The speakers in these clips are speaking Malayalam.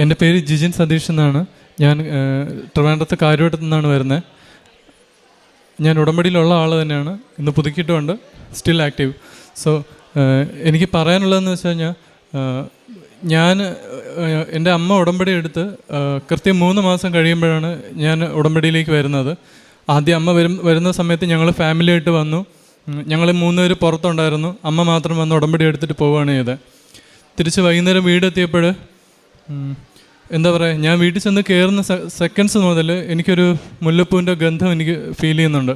എൻ്റെ പേര് ജിജിൻ സതീഷ് എന്നാണ്. ഞാൻ ട്രിവാൻഡ്രത്ത് കാര്യവട്ടത്തു നിന്നാണ് വരുന്നത്. ഞാൻ ഉടമ്പടിയിലുള്ള ആൾ തന്നെയാണ്. ഇന്ന് പുതുക്കിയിട്ടുമുണ്ട്, സ്റ്റിൽ ആക്റ്റീവ്. സോ എനിക്ക് പറയാനുള്ളതെന്ന് വെച്ച് കഴിഞ്ഞാൽ, എൻ്റെ അമ്മ ഉടമ്പടി എടുത്ത് കൃത്യം 3 മാസം കഴിയുമ്പോഴാണ് ഞാൻ ഉടമ്പടിയിലേക്ക് വരുന്നത്. ആദ്യം അമ്മ വരുന്ന സമയത്ത് ഞങ്ങൾ ഫാമിലിയായിട്ട് വന്നു. ഞങ്ങൾ 3 പേര് പുറത്തുണ്ടായിരുന്നു. അമ്മ മാത്രം വന്ന് ഉടമ്പടി എടുത്തിട്ട് പോവുകയാണ് ചെയ്തത്. തിരിച്ച് വൈകുന്നേരം വീടെത്തിയപ്പോൾ എന്താ പറയുക, ഞാൻ വീട്ടിൽ ചെന്ന് കയറുന്ന സെക്കൻഡ്സ് മുതൽ എനിക്കൊരു മുല്ലപ്പൂവിൻ്റെ ഗന്ധം എനിക്ക് ഫീൽ ചെയ്യുന്നുണ്ട്.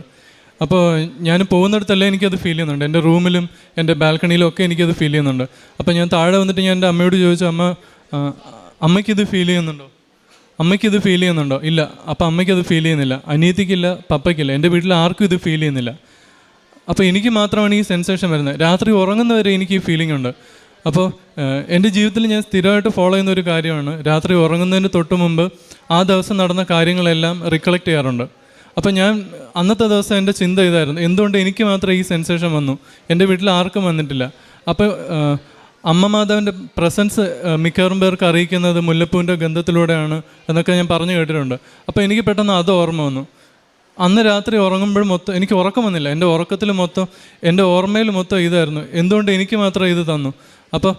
അപ്പോൾ ഞാൻ പോകുന്നിടത്തല്ലേ എനിക്കത് ഫീൽ ചെയ്യുന്നുണ്ട്. എൻ്റെ റൂമിലും എൻ്റെ ബാൽക്കണിയിലും ഒക്കെ എനിക്കത് ഫീൽ ചെയ്യുന്നുണ്ട്. അപ്പോൾ ഞാൻ താഴെ വന്നിട്ട് ഞാൻ എൻ്റെ അമ്മയോട് ചോദിച്ചു, അമ്മയ്ക്കിത് ഫീൽ ചെയ്യുന്നുണ്ടോ? അമ്മയ്ക്കിത് ഫീൽ ചെയ്യുന്നുണ്ടോ? ഇല്ല. അപ്പോൾ അമ്മയ്ക്കത് ഫീൽ ചെയ്യുന്നില്ല, അനിയത്തിക്കില്ല, പപ്പയ്ക്കില്ല, എൻ്റെ വീട്ടിൽ ആർക്കും ഇത് ഫീൽ ചെയ്യുന്നില്ല. അപ്പോൾ എനിക്ക് മാത്രമാണ് ഈ സെൻസേഷൻ വരുന്നത്. രാത്രി ഉറങ്ങുന്നവരെ എനിക്ക് ഈ ഫീലിംഗ് ഉണ്ട്. അപ്പോൾ എൻ്റെ ജീവിതത്തിൽ ഞാൻ സ്ഥിരമായിട്ട് ഫോളോ ചെയ്യുന്ന ഒരു കാര്യമാണ്, രാത്രി ഉറങ്ങുന്നതിന് തൊട്ട് മുമ്പ് ആ ദിവസം നടന്ന കാര്യങ്ങളെല്ലാം റിക്കളക്ട് ചെയ്യാറുണ്ട്. അപ്പോൾ ഞാൻ അന്നത്തെ ദിവസം എൻ്റെ ചിന്ത ഇതായിരുന്നു, എന്തുകൊണ്ട് എനിക്ക് മാത്രം ഈ സെൻസേഷൻ വന്നു, എൻ്റെ വീട്ടിൽ ആർക്കും വന്നിട്ടില്ല. അപ്പോൾ അമ്മ മാതാവിൻ്റെ പ്രസൻസ് മിക്കവാറും പേർക്ക് അറിയിക്കുന്നത് മുല്ലപ്പൂവിൻ്റെ ഗന്ധത്തിലൂടെയാണ് എന്നൊക്കെ ഞാൻ പറഞ്ഞു കേട്ടിട്ടുണ്ട്. അപ്പോൾ എനിക്ക് പെട്ടെന്ന് അത് ഓർമ്മ വന്നു. അന്ന് രാത്രി ഉറങ്ങുമ്പോഴും മൊത്തം എനിക്ക് ഉറക്കം വന്നില്ല. എൻ്റെ ഉറക്കത്തിൽ മൊത്തം, എൻ്റെ ഓർമ്മയിൽ മൊത്തം ഇതായിരുന്നു, എന്തുകൊണ്ട് എനിക്ക് മാത്രം ഇത് തന്നു. അപ്പോൾ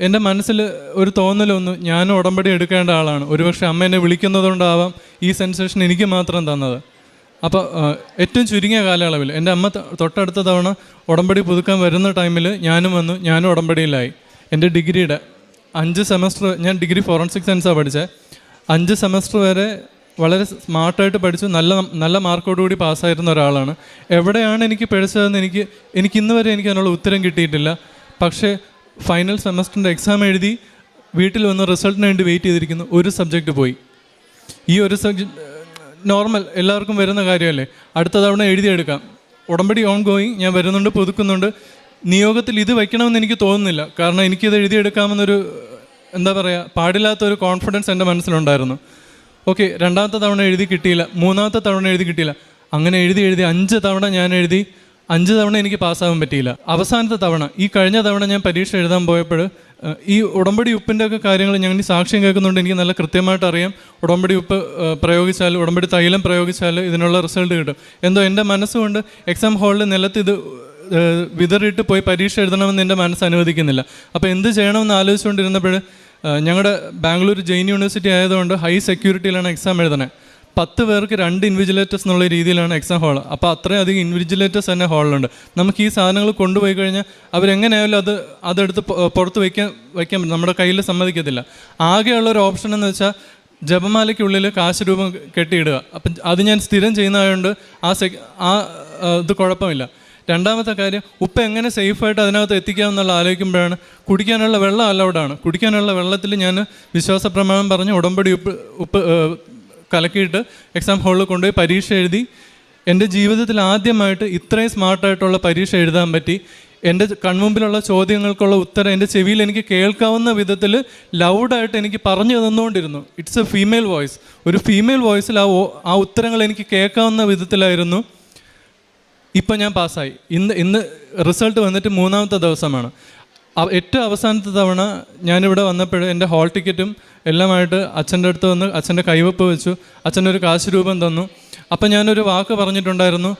എൻ്റെ മനസ്സിൽ ഒരു തോന്നലൊന്നു, ഞാനും ഉടമ്പടി എടുക്കേണ്ട ആളാണ്, ഒരുപക്ഷെ അമ്മ എന്നെ വിളിക്കുന്നതുകൊണ്ടാവാം ഈ സെൻസേഷൻ എനിക്ക് മാത്രം തന്നത്. അപ്പോൾ ഏറ്റവും ചുരുങ്ങിയ കാലയളവിൽ എൻ്റെ അമ്മ തൊട്ടടുത്ത തവണ ഉടമ്പടി പുതുക്കാൻ വരുന്ന ടൈമിൽ ഞാനും വന്നു, ഞാനും ഉടമ്പടിയിലായി. എൻ്റെ ഡിഗ്രിയുടെ 5 സെമസ്റ്റർ, ഞാൻ ഡിഗ്രി ഫോറൻസിക് സയൻസാണ് പഠിച്ചത്. 5 സെമസ്റ്റർ വരെ വളരെ സ്മാർട്ടായിട്ട് പഠിച്ചു, നല്ല മാർക്കോടുകൂടി പാസ്സായിരുന്ന ഒരാളാണ്. എവിടെയാണ് എനിക്ക് പഠിച്ചതെന്ന് എനിക്ക് ഇന്ന് വരെ എനിക്ക് അതിനുള്ള ഉത്തരം കിട്ടിയിട്ടില്ല. പക്ഷേ ഫൈനൽ സെമസ്റ്ററിൻ്റെ എക്സാം എഴുതി വീട്ടിൽ വന്ന് റിസൾട്ടിന് വേണ്ടി വെയിറ്റ് ചെയ്തിരിക്കുന്നു. ഒരു സബ്ജക്റ്റ് പോയി. ഈ ഒരു സബ്ജക്റ്റ് നോർമൽ എല്ലാവർക്കും വരുന്ന കാര്യമല്ലേ, അടുത്ത തവണ എഴുതിയെടുക്കാം. ഉടമ്പടി ഓൺ ഗോയിങ്, ഞാൻ വരുന്നുണ്ട്, പുതുക്കുന്നുണ്ട്. നിയോഗത്തിൽ ഇത് വയ്ക്കണമെന്ന് എനിക്ക് തോന്നുന്നില്ല, കാരണം എനിക്കിത് എഴുതിയെടുക്കാമെന്നൊരു എന്താ പറയുക, പാടില്ലാത്തൊരു കോൺഫിഡൻസ് എൻ്റെ മനസ്സിലുണ്ടായിരുന്നു. ഓക്കെ, 2ാമത്തെ തവണ എഴുതി കിട്ടിയില്ല, 3ാമത്തെ തവണ എഴുതി കിട്ടിയില്ല. അങ്ങനെ എഴുതി 5 തവണ ഞാൻ എഴുതി, 5 തവണ എനിക്ക് പാസ്സാകാൻ പറ്റിയില്ല. അവസാനത്തെ തവണ, ഈ കഴിഞ്ഞ തവണ ഞാൻ പരീക്ഷ എഴുതാൻ പോയപ്പോൾ ഈ ഉടമ്പടി ഉപ്പിൻ്റെ ഒക്കെ കാര്യങ്ങൾ ഞാൻ സാക്ഷ്യം കേൾക്കുന്നുണ്ട്, എനിക്ക് നല്ല കൃത്യമായിട്ട് അറിയാം ഉടമ്പടി ഉപ്പ് പ്രയോഗിച്ചാൽ, ഉടമ്പടി തൈലം പ്രയോഗിച്ചാൽ ഇതിനുള്ള റിസൾട്ട് കിട്ടും. എന്തോ എൻ്റെ മനസ്സുകൊണ്ട് എക്സാം ഹാളിൽ നിലത്ത് ഇത് വിതറിയിട്ട് പോയി പരീക്ഷ എഴുതണമെന്ന് എൻ്റെ മനസ്സ് അനുവദിക്കുന്നില്ല. അപ്പോൾ എന്ത് ചെയ്യണമെന്ന് ആലോചിച്ചുകൊണ്ടിരുന്നപ്പോൾ ഞങ്ങളുടെ ബാംഗ്ലൂർ ജെയിൻ യൂണിവേഴ്സിറ്റി ആയതുകൊണ്ട് ഹൈ സെക്യൂരിറ്റിയിലാണ് എക്സാം എഴുതണേ. 10 പേർക്ക് 2 ഇൻവിജിലേറ്റേഴ്സ് എന്നുള്ള രീതിയിലാണ് എക്സാം ഹാൾ. അപ്പോൾ അത്രയധികം ഇൻവിജിലേറ്റേഴ്സ് തന്നെ ഹാളിലുണ്ട്. നമുക്ക് ഈ സാധനങ്ങൾ കൊണ്ടുപോയി കഴിഞ്ഞാൽ അവരെങ്ങനെയായാലും അതെടുത്ത് പുറത്ത് വയ്ക്കാൻ നമ്മുടെ കയ്യിൽ സമ്മതിക്കത്തില്ല. ആകെയുള്ളൊരു ഓപ്ഷൻ എന്ന് വെച്ചാൽ ജപമാലയ്ക്കുള്ളിൽ കാശ് രൂപം കെട്ടിയിടുക. അപ്പം അത് ഞാൻ സ്ഥിരം ചെയ്യുന്നതായതുകൊണ്ട് ഇത് കുഴപ്പമില്ല. 2ാമത്തെ കാര്യം, ഉപ്പ് എങ്ങനെ സേഫായിട്ട് അതിനകത്ത് എത്തിക്കാമെന്നുള്ള ആലോചിക്കുമ്പോഴാണ്, കുടിക്കാനുള്ള വെള്ളം അലൗഡാണ്. കുടിക്കാനുള്ള വെള്ളത്തിൽ ഞാൻ വിശ്വാസ പ്രമാണം പറഞ്ഞ് ഉടമ്പടി ഉപ്പ് കലക്കിയിട്ട് എക്സാം ഹാളിൽ കൊണ്ടുപോയി പരീക്ഷ എഴുതി. എൻ്റെ ജീവിതത്തിൽ ആദ്യമായിട്ട് ഇത്രയും സ്മാർട്ടായിട്ടുള്ള പരീക്ഷ എഴുതാൻ പറ്റി. എൻ്റെ കൺമുമ്പിലുള്ള ചോദ്യങ്ങൾക്കുള്ള ഉത്തരം എൻ്റെ ചെവിയിൽ എനിക്ക് കേൾക്കാവുന്ന വിധത്തിൽ ലൗഡായിട്ട് എനിക്ക് പറഞ്ഞു തന്നുകൊണ്ടിരുന്നു. It's a female voice. ഒരു ഫീമെയിൽ വോയിസിൽ ആ ഉത്തരങ്ങൾ എനിക്ക് കേൾക്കാവുന്ന വിധത്തിലായിരുന്നു. ഇപ്പം ഞാൻ പാസ്സായി. ഇന്ന് റിസൾട്ട് വന്നിട്ട് 3ാമത്തെ ദിവസമാണ്. ഏറ്റവും അവസാനത്തെ തവണ ഞാനിവിടെ വന്നപ്പോൾ എൻ്റെ ഹാൾ ടിക്കറ്റും എല്ലാമായിട്ട് അച്ഛൻ്റെ അടുത്ത് വന്ന് അച്ഛൻ്റെ കൈവപ്പ് വെച്ചു. അച്ഛനൊരു കാശ് രൂപം തന്നു. അപ്പം ഞാനൊരു വാക്ക് പറഞ്ഞിട്ടുണ്ടായിരുന്നു,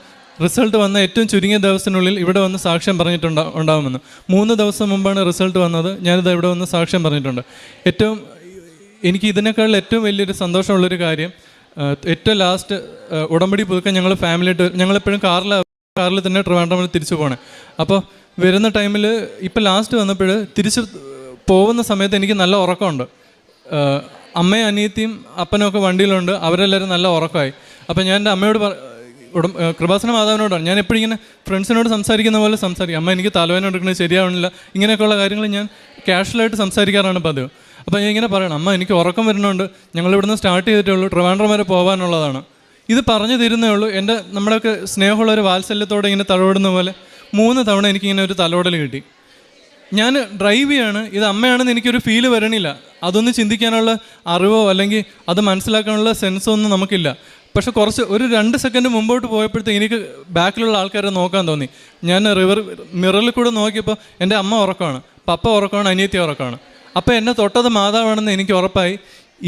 റിസൾട്ട് വന്ന ഏറ്റവും ചുരുങ്ങിയ ദിവസത്തിനുള്ളിൽ ഇവിടെ വന്ന് സാക്ഷ്യം ഉണ്ടാകുമെന്ന്. 3 ദിവസം മുമ്പാണ് റിസൾട്ട് വന്നത്. ഞാനിത് ഇവിടെ വന്ന് സാക്ഷ്യം പറഞ്ഞിട്ടുണ്ട്. എനിക്ക് ഇതിനേക്കാൾ ഏറ്റവും വലിയൊരു സന്തോഷമുള്ളൊരു കാര്യം, ഏറ്റവും ലാസ്റ്റ് ഉടമ്പടി പുതുക്കാൻ ഞങ്ങൾ ഫാമിലിയായിട്ട്, ഞങ്ങളെപ്പോഴും കാറിൽ തന്നെ ട്രിവാൻഡ്രം തിരിച്ചു പോകണേ. അപ്പോൾ വരുന്ന ടൈമിൽ ഇപ്പോൾ ലാസ്റ്റ് വന്നപ്പോൾ തിരിച്ച് പോകുന്ന സമയത്ത് എനിക്ക് നല്ല ഉറക്കമുണ്ട്. അമ്മയും അനിയത്തിയും അപ്പനും ഒക്കെ വണ്ടിയിലുണ്ട്, അവരെല്ലാവരും നല്ല ഉറക്കമായി. അപ്പോൾ ഞാൻ എൻ്റെ അമ്മയോട് കൃപാസന മാതാവിനോടാണ് ഞാൻ എപ്പോഴും ഇങ്ങനെ ഫ്രണ്ട്സിനോട് സംസാരിക്കുന്ന പോലെ സംസാരിക്കും. അമ്മ എനിക്ക് തലവേദന എടുക്കുന്നത് ശരിയാവണില്ല, ഇങ്ങനെയൊക്കെയുള്ള കാര്യങ്ങൾ ഞാൻ ക്യാഷ്വലായിട്ട് സംസാരിക്കാറാണ് പതിവ്. അപ്പോൾ ഞാൻ ഇങ്ങനെ പറയണം, അമ്മ എനിക്ക് ഉറക്കം വരുന്നുണ്ട്, ഞങ്ങളിവിടുന്ന് സ്റ്റാർട്ട് ചെയ്തിട്ടേ ഉള്ളൂ, ട്രിവാൻഡ്രം വരെ പോകാനുള്ളതാണ്. ഇത് പറഞ്ഞു തരുന്നേ ഉള്ളൂ. നമ്മുടെയൊക്കെ സ്നേഹമുള്ള ഒരു വാത്സല്യത്തോടെ ഇങ്ങനെ തലോടുന്ന പോലെ 3 തവണ എനിക്കിങ്ങനെ ഒരു തലോടൽ കിട്ടി. ഞാൻ ഡ്രൈവ് ചെയ്യാണ്, ഇത് അമ്മയാണെന്ന് എനിക്കൊരു ഫീല് വരണില്ല. അതൊന്നും ചിന്തിക്കാനുള്ള അറിവോ അല്ലെങ്കിൽ അത് മനസ്സിലാക്കാനുള്ള സെൻസോ ഒന്നും നമുക്കില്ല. പക്ഷെ ഒരു 2 സെക്കൻഡ് മുമ്പോട്ട് പോയപ്പോഴത്തേക്ക് എനിക്ക് ബാക്കിലുള്ള ആൾക്കാരെ നോക്കാൻ തോന്നി. ഞാൻ മിററിൽ കൂടെ നോക്കിയപ്പോൾ എൻ്റെ അമ്മ ഉറക്കമാണ്, പപ്പ ഉറക്കമാണ്, അനിയത്തി ഉറക്കമാണ്. അപ്പോൾ എന്നെ തൊട്ടത് മാതാവാണെന്ന് എനിക്ക് ഉറപ്പായി.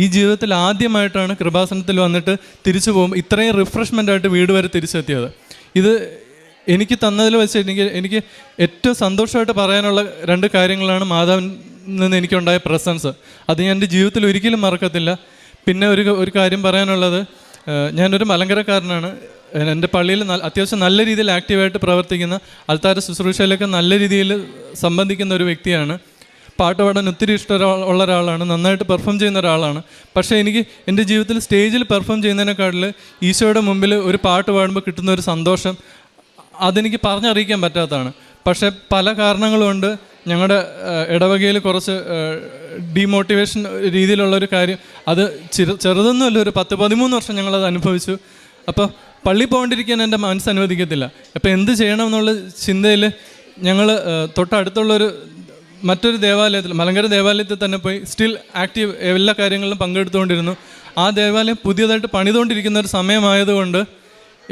ഈ ജീവിതത്തിൽ ആദ്യമായിട്ടാണ് കൃപാസനത്തിൽ വന്നിട്ട് തിരിച്ചു പോകുമ്പോൾ ഇത്രയും റിഫ്രഷ്മെൻ്റ് ആയിട്ട് വീട് വരെ തിരിച്ചെത്തിയത്. ഇത് എനിക്ക് തന്നതിൽ വെച്ച് എനിക്ക് ഏറ്റവും സന്തോഷമായിട്ട് പറയാനുള്ള 2 കാര്യങ്ങളാണ് മാതാവിൽ നിന്ന് എനിക്കുണ്ടായ പ്രസൻസ്. അത് ഞാൻ എൻ്റെ ജീവിതത്തിൽ ഒരിക്കലും മറക്കത്തില്ല. പിന്നെ ഒരു കാര്യം പറയാനുള്ളത്, ഞാനൊരു മലങ്കരക്കാരനാണ്. എൻ്റെ പള്ളിയിൽ അത്യാവശ്യം നല്ല രീതിയിൽ ആക്റ്റീവായിട്ട് പ്രവർത്തിക്കുന്ന, അൾത്താര ശുശ്രൂഷയിലൊക്കെ നല്ല രീതിയിൽ സംബന്ധിക്കുന്ന ഒരു വ്യക്തിയാണ്. പാട്ട് പാടാൻ ഒത്തിരി ഇഷ്ടമുള്ള ഒരാളാണ്, നന്നായിട്ട് പെർഫോം ചെയ്യുന്ന ഒരാളാണ്. പക്ഷേ എനിക്ക് എൻ്റെ ജീവിതത്തിൽ സ്റ്റേജിൽ പെർഫോം ചെയ്യുന്നതിനേക്കാളിൽ ഈശോയുടെ മുമ്പിൽ ഒരു പാട്ട് പാടുമ്പോൾ കിട്ടുന്ന ഒരു സന്തോഷം അതെനിക്ക് പറഞ്ഞറിയിക്കാൻ പറ്റാത്തതാണ്. പക്ഷേ പല കാരണങ്ങളുണ്ട്. ഞങ്ങളുടെ ഇടവകയിൽ കുറച്ച് ഡീമോട്ടിവേഷൻ രീതിയിലുള്ളൊരു കാര്യം, അത് ചെറുതൊന്നുമല്ല, ഒരു 10-13 വർഷം ഞങ്ങളത് അനുഭവിച്ചു. അപ്പോൾ പള്ളി പോകാണ്ടിരിക്കാൻ എൻ്റെ മനസ്സ് അനുവദിക്കത്തില്ല. അപ്പോൾ എന്ത് ചെയ്യണം എന്നുള്ള ചിന്തയിൽ ഞങ്ങൾ തൊട്ടടുത്തുള്ളൊരു മറ്റൊരു ദേവാലയത്തിൽ, മലങ്കര ദേവാലയത്തിൽ തന്നെ പോയി സ്റ്റിൽ ആക്റ്റീവ് എല്ലാ കാര്യങ്ങളിലും പങ്കെടുത്തുകൊണ്ടിരുന്നു. ആ ദേവാലയം പുതിയതായിട്ട് പണിതുകൊണ്ടിരിക്കുന്ന ഒരു സമയമായതുകൊണ്ട്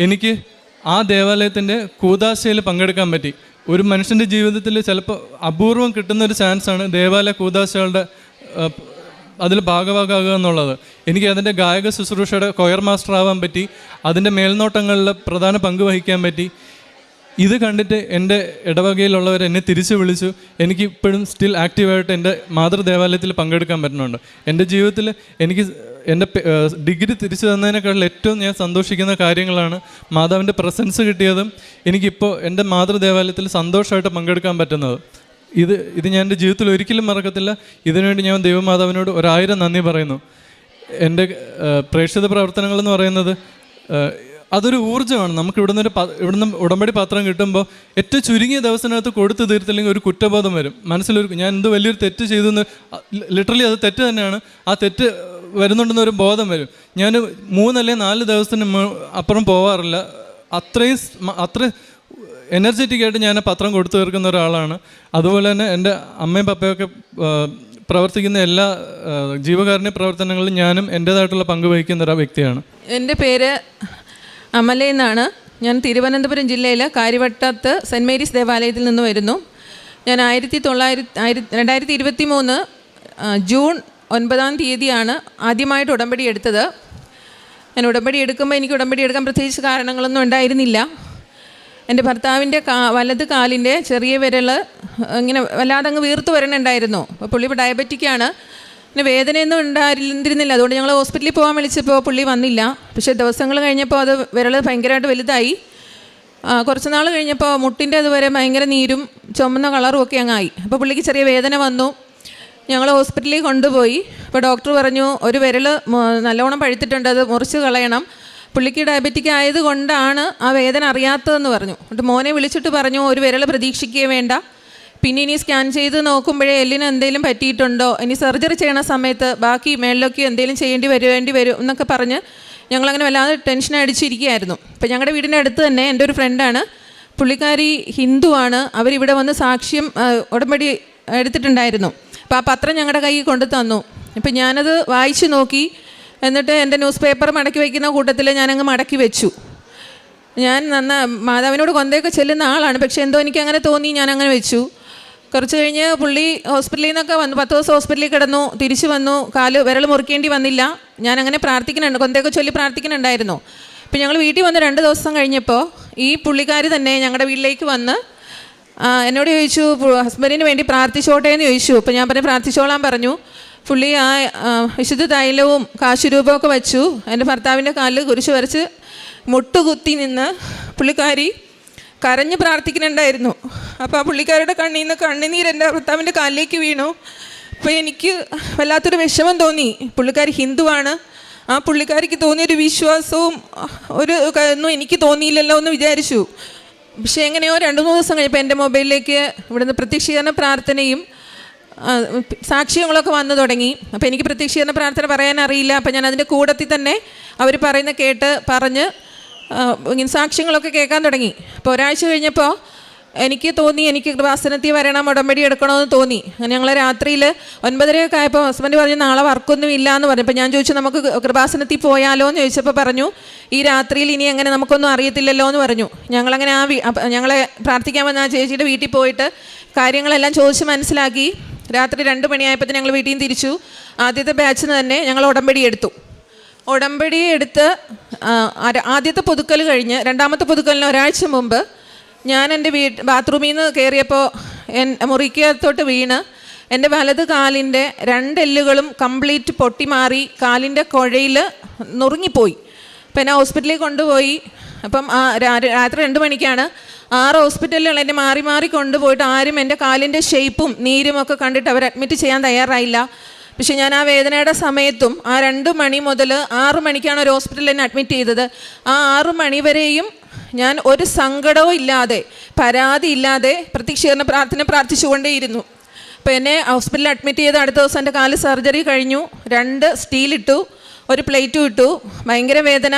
എനിക്ക് ആ ദേവാലയത്തിൻ്റെ കൂദാശയിൽ പങ്കെടുക്കാൻ പറ്റി. ഒരു മനുഷ്യൻ്റെ ജീവിതത്തിൽ ചിലപ്പോൾ അപൂർവം കിട്ടുന്നൊരു ചാൻസാണ് ദേവാലയ കൂദാശകളുടെ അതിൽ ഭാഗഭാഗമാകുക എന്നുള്ളത്. എനിക്ക് അതിൻ്റെ ഗായക ശുശ്രൂഷയുടെ കൊയർ മാസ്റ്റർ ആവാൻ പറ്റി, അതിൻ്റെ മേൽനോട്ടങ്ങളിൽ പ്രധാന പങ്ക് വഹിക്കാൻ പറ്റി. ഇത് കണ്ടിട്ട് എൻ്റെ ഇടവകയിലുള്ളവർ എന്നെ തിരിച്ചു വിളിച്ചു. എനിക്ക് ഇപ്പോഴും സ്റ്റിൽ ആക്റ്റീവായിട്ട് എൻ്റെ മാതൃദേവാലയത്തിൽ പങ്കെടുക്കാൻ പറ്റുന്നുണ്ട്. എൻ്റെ ജീവിതത്തിൽ എനിക്ക് എൻ്റെ ഡിഗ്രി തിരിച്ചു തന്നതിനേക്കാൾ ഏറ്റവും ഞാൻ സന്തോഷിക്കുന്ന കാര്യങ്ങളാണ് മാതാവിൻ്റെ പ്രസൻസ് കിട്ടിയതും എനിക്കിപ്പോൾ എൻ്റെ മാതൃദേവാലയത്തിൽ സന്തോഷമായിട്ട് പങ്കെടുക്കാൻ പറ്റുന്നത്. ഇത് ഞാൻ എൻ്റെ ജീവിതത്തിൽ ഒരിക്കലും മറക്കത്തില്ല. ഇതിനുവേണ്ടി ഞാൻ ദൈവമാതാവിനോട് 1000 നന്ദി പറയുന്നു. എൻ്റെ പ്രേക്ഷിത പ്രവർത്തനങ്ങളെന്ന് പറയുന്നത് അതൊരു ഊർജ്ജമാണ്. നമുക്ക് ഇവിടുന്ന് ഉടമ്പടി പത്രം കിട്ടുമ്പോൾ ഏറ്റവും ചുരുങ്ങിയ ദിവസത്തിനകത്ത് കൊടുത്തു തീർത്തില്ലെങ്കിൽ ഒരു കുറ്റബോധം വരും മനസ്സിലൊരു, ഞാൻ എന്ത് വലിയൊരു തെറ്റ് ചെയ്തു എന്ന്. ലിറ്ററലി അത് തെറ്റ് തന്നെയാണ്. ആ തെറ്റ് വരുന്നുണ്ടെന്നൊരു ബോധം വരും. ഞാൻ 3 അല്ലെങ്കിൽ 4 ദിവസത്തിന് അപ്പുറം പോവാറില്ല. അത്ര എനർജറ്റിക് ആയിട്ട് ഞാൻ പത്രം കൊടുത്തു തീർക്കുന്ന ഒരാളാണ്. അതുപോലെ തന്നെ എൻ്റെ അമ്മയും പപ്പയൊക്കെ പ്രവർത്തിക്കുന്ന എല്ലാ ജീവകാരുണ്യ പ്രവർത്തനങ്ങളിലും ഞാനും എൻ്റേതായിട്ടുള്ള പങ്ക് വഹിക്കുന്ന ഒരു വ്യക്തിയാണ്. എൻ്റെ പേര് അമല എന്നാണ്. ഞാൻ തിരുവനന്തപുരം ജില്ലയിൽ കാര്യവട്ടത്ത് സെൻറ്റ് മേരീസ് ദേവാലയത്തിൽ നിന്ന് വരുന്നു. ഞാൻ 2023 ജൂൺ 9-ാം തീയതിയാണ് ആദ്യമായിട്ട് ഉടമ്പടി എടുത്തത്. ഞാൻ ഉടമ്പടി എടുക്കുമ്പോൾ എനിക്ക് ഉടമ്പടി എടുക്കാൻ പ്രത്യേകിച്ച് കാരണങ്ങളൊന്നും ഉണ്ടായിരുന്നില്ല. എൻ്റെ ഭർത്താവിൻ്റെ വലത് കാലിൻ്റെ ചെറിയ വിരൽ ഇങ്ങനെ വല്ലാതെ അങ്ങ് വീർത്ത് വരണുണ്ടായിരുന്നു. അപ്പോൾ പുള്ളി ഇപ്പോൾ ഡയബറ്റിക്കാണ്. പിന്നെ വേദനയൊന്നും ഉണ്ടായിരുന്നില്ല. അതുകൊണ്ട് ഞങ്ങൾ ഹോസ്പിറ്റലിൽ പോകാൻ വിളിച്ചപ്പോൾ പുള്ളി വന്നില്ല. പക്ഷേ ദിവസങ്ങൾ കഴിഞ്ഞപ്പോൾ അത് വിരൽ ഭയങ്കരമായിട്ട് വലുതായി. കുറച്ച് നാൾ കഴിഞ്ഞപ്പോൾ മുട്ടിൻ്റെ അതുവരെ ഭയങ്കര നീരും ചുമന്ന കളറും ഒക്കെ അങ്ങായി. അപ്പോൾ പുള്ളിക്ക് ചെറിയ വേദന വന്നു. ഞങ്ങൾ ഹോസ്പിറ്റലിൽ കൊണ്ടുപോയി. അപ്പോൾ ഡോക്ടർ പറഞ്ഞു ഒരു വിരൽ നല്ലോണം പഴുത്തിട്ടുണ്ട്, അത് മുറിച്ച് കളയണം. പുള്ളിക്ക് ഡയബറ്റിക് ആയതുകൊണ്ടാണ് ആ വേദന അറിയാത്തതെന്ന് പറഞ്ഞു. എന്നിട്ട് മോനെ വിളിച്ചിട്ട് പറഞ്ഞു ഒരു വിരൽ പ്രതീക്ഷിക്കുകയേ വേണ്ട, പിന്നെ ഇനി സ്കാൻ ചെയ്ത് നോക്കുമ്പോഴേ എല്ലിന് എന്തെങ്കിലും പറ്റിയിട്ടുണ്ടോ, ഇനി സർജറി ചെയ്യണ സമയത്ത് ബാക്കി മേളിലൊക്കെ എന്തെങ്കിലും വേണ്ടി വരും എന്നൊക്കെ പറഞ്ഞ് ഞങ്ങളങ്ങനെ വല്ലാതെ ടെൻഷൻ അടിച്ചിരിക്കുകയായിരുന്നു. അപ്പോൾ ഞങ്ങളുടെ വീടിൻ്റെ അടുത്ത് തന്നെ എൻ്റെ ഒരു ഫ്രണ്ടാണ്, പുള്ളിക്കാരി ഹിന്ദുവാണ്. അവരിവിടെ വന്ന് സാക്ഷ്യം ഉടമ്പടി എടുത്തിട്ടുണ്ടായിരുന്നു. അപ്പോൾ ആ പത്രം ഞങ്ങളുടെ കയ്യിൽ കൊണ്ടു തന്നു. അപ്പോൾ ഞാനത് വായിച്ചു നോക്കി. എന്നിട്ട് എൻ്റെ ന്യൂസ് പേപ്പർ മടക്കി വയ്ക്കുന്ന കൂട്ടത്തിൽ ഞാനങ്ങ് മടക്കി വെച്ചു. ഞാൻ മാതാവിനോട് കൊന്തയൊക്കെ ചെല്ലുന്ന ആളാണ്, പക്ഷേ എന്തോ എനിക്ക് അങ്ങനെ തോന്നി, ഞാനങ്ങനെ വെച്ചു. കുറച്ച് കഴിഞ്ഞ് പുള്ളി ഹോസ്പിറ്റലിൽ നിന്നൊക്കെ വന്നു. 10 ദിവസം ഹോസ്പിറ്റലിൽ കിടന്നു, തിരിച്ചു വന്നു. വിരൽ മുറിക്കേണ്ടി വന്നില്ല. ഞാനങ്ങനെ പ്രാർത്ഥിക്കുന്നുണ്ട്, കൊന്തയൊക്കെ ചൊല്ലി പ്രാർത്ഥിക്കുന്നുണ്ടായിരുന്നു. അപ്പോൾ ഞങ്ങൾ വീട്ടിൽ വന്ന് 2 ദിവസം കഴിഞ്ഞപ്പോൾ ഈ പുള്ളിക്കാരി തന്നെ ഞങ്ങളുടെ വീട്ടിലേക്ക് വന്ന് എന്നോട് ചോദിച്ചു ഹസ്ബൻഡിന് വേണ്ടി പ്രാർത്ഥിച്ചോട്ടെ എന്ന് ചോദിച്ചു. അപ്പോൾ ഞാൻ പ്രാർത്ഥിച്ചോളാൻ പറഞ്ഞു. പുള്ളി ആ വിശുദ്ധ തൈലവും കാശുരൂപമൊക്കെ വെച്ചു. എൻ്റെ ഭർത്താവിൻ്റെ കാലിൽ കുരിശ് വരച്ച് മുട്ടുകുത്തി നിന്ന് പുള്ളിക്കാരി കരഞ്ഞ് പ്രാർത്ഥിക്കുന്നുണ്ടായിരുന്നു. അപ്പോൾ ആ പുള്ളിക്കാരുടെ കണ്ണിൽ നിന്ന് കണ്ണുനീര് എൻ്റെ ഭർത്താവിൻ്റെ കാലിലേക്ക് വീണു. അപ്പോൾ എനിക്ക് വല്ലാത്തൊരു വിഷമം തോന്നി. പുള്ളിക്കാരി ഹിന്ദുവാണ്. ആ പുള്ളിക്കാരിക്ക് തോന്നിയൊരു വിശ്വാസവും ഒന്നും എനിക്ക് തോന്നിയില്ലല്ലോ എന്ന് വിചാരിച്ചു. പക്ഷേ എങ്ങനെയോ 2-3 ദിവസം കഴിഞ്ഞപ്പോൾ എൻ്റെ മൊബൈലിലേക്ക് ഇവിടുന്ന് പ്രത്യക്ഷീകരണ പ്രാർത്ഥനയും സാക്ഷ്യങ്ങളൊക്കെ വന്നു തുടങ്ങി. അപ്പോൾ എനിക്ക് പ്രത്യക്ഷീകരണ പ്രാർത്ഥന പറയാനറിയില്ല. അപ്പോൾ ഞാൻ അതിൻ്റെ കൂട്ടത്തിൽ തന്നെ അവർ പറയുന്ന പറഞ്ഞ് ഇങ്ങനെ സാക്ഷ്യങ്ങളൊക്കെ കേൾക്കാൻ തുടങ്ങി. അപ്പോൾ ഒരാഴ്ച കഴിഞ്ഞപ്പോൾ എനിക്ക് തോന്നി എനിക്ക് കൃപാസനത്തിൽ വരണം, ഉടമ്പടി എടുക്കണമെന്ന് തോന്നി. അങ്ങനെ ഞങ്ങൾ രാത്രിയിൽ 9:30 ആയപ്പോൾ ഹസ്ബൻഡ് പറഞ്ഞു നാളെ വർക്കൊന്നും ഇല്ല എന്ന് പറഞ്ഞു. അപ്പോൾ ഞാൻ ചോദിച്ചു നമുക്ക് കൃപാസനത്തിൽ പോയാലോ എന്ന് ചോദിച്ചപ്പോൾ പറഞ്ഞു ഈ രാത്രിയിൽ ഇനി എങ്ങനെ നമുക്കൊന്നും അറിയത്തില്ലല്ലോ എന്ന് പറഞ്ഞു. ഞങ്ങളങ്ങനെ ഞങ്ങളെ പ്രാർത്ഥിക്കാൻ വന്ന ആ ചേച്ചിയുടെ വീട്ടിൽ പോയിട്ട് കാര്യങ്ങളെല്ലാം ചോദിച്ച് മനസ്സിലാക്കി. രാത്രി 2 മണിയായപ്പോൾ ഞങ്ങൾ വീട്ടിൽ നിന്ന് തിരിച്ചു. ആദ്യത്തെ ബാച്ചിന് തന്നെ ഞങ്ങൾ ഉടമ്പടി എടുത്തു. ഉടമ്പടി എടുത്ത് ആദ്യത്തെ പുതുക്കൽ കഴിഞ്ഞ് രണ്ടാമത്തെ പുതുക്കലിന് ഒരാഴ്ച മുമ്പ് ഞാൻ എൻ്റെ ബാത്റൂമിൽ നിന്ന് കയറിയപ്പോൾ മുറിക്കകത്തോട്ട് വീണ് എൻ്റെ വലത് കാലിൻ്റെ 2 എല്ലുകളും കംപ്ലീറ്റ് പൊട്ടിമാറി കാലിൻ്റെ കുഴയിൽ നുറുങ്ങിപ്പോയി. അപ്പം എന്നെ ഹോസ്പിറ്റലിൽ കൊണ്ടുപോയി. അപ്പം രാത്രി 2 മണിക്കാണ് 6 ഹോസ്പിറ്റലുകൾ എന്നെ മാറി മാറി കൊണ്ടുപോയിട്ട് ആരും എൻ്റെ കാലിൻ്റെ ഷേപ്പും നീരും ഒക്കെ കണ്ടിട്ട് അവർ അഡ്മിറ്റ് ചെയ്യാൻ തയ്യാറായില്ല. പക്ഷെ ഞാൻ ആ വേദനയുടെ സമയത്തും 2 മണി മുതൽ 6 മണിക്കാണ് ഒരു ഹോസ്പിറ്റലിൽ എന്നെ അഡ്മിറ്റ് ചെയ്തത്. ആ 6 മണി വരെയും ഞാൻ ഒരു സങ്കടവും ഇല്ലാതെ പരാതി ഇല്ലാതെ പ്രത്യക്ഷീകരണ പ്രാർത്ഥിച്ചുകൊണ്ടേയിരുന്നു. അപ്പോൾ എന്നെ ഹോസ്പിറ്റലിൽ അഡ്മിറ്റ് ചെയ്ത് അടുത്ത ദിവസം എൻ്റെ കാല് സർജറി കഴിഞ്ഞു. 2 സ്റ്റീലിട്ടു, 1 പ്ലേറ്റും ഇട്ടു. ഭയങ്കര വേദന.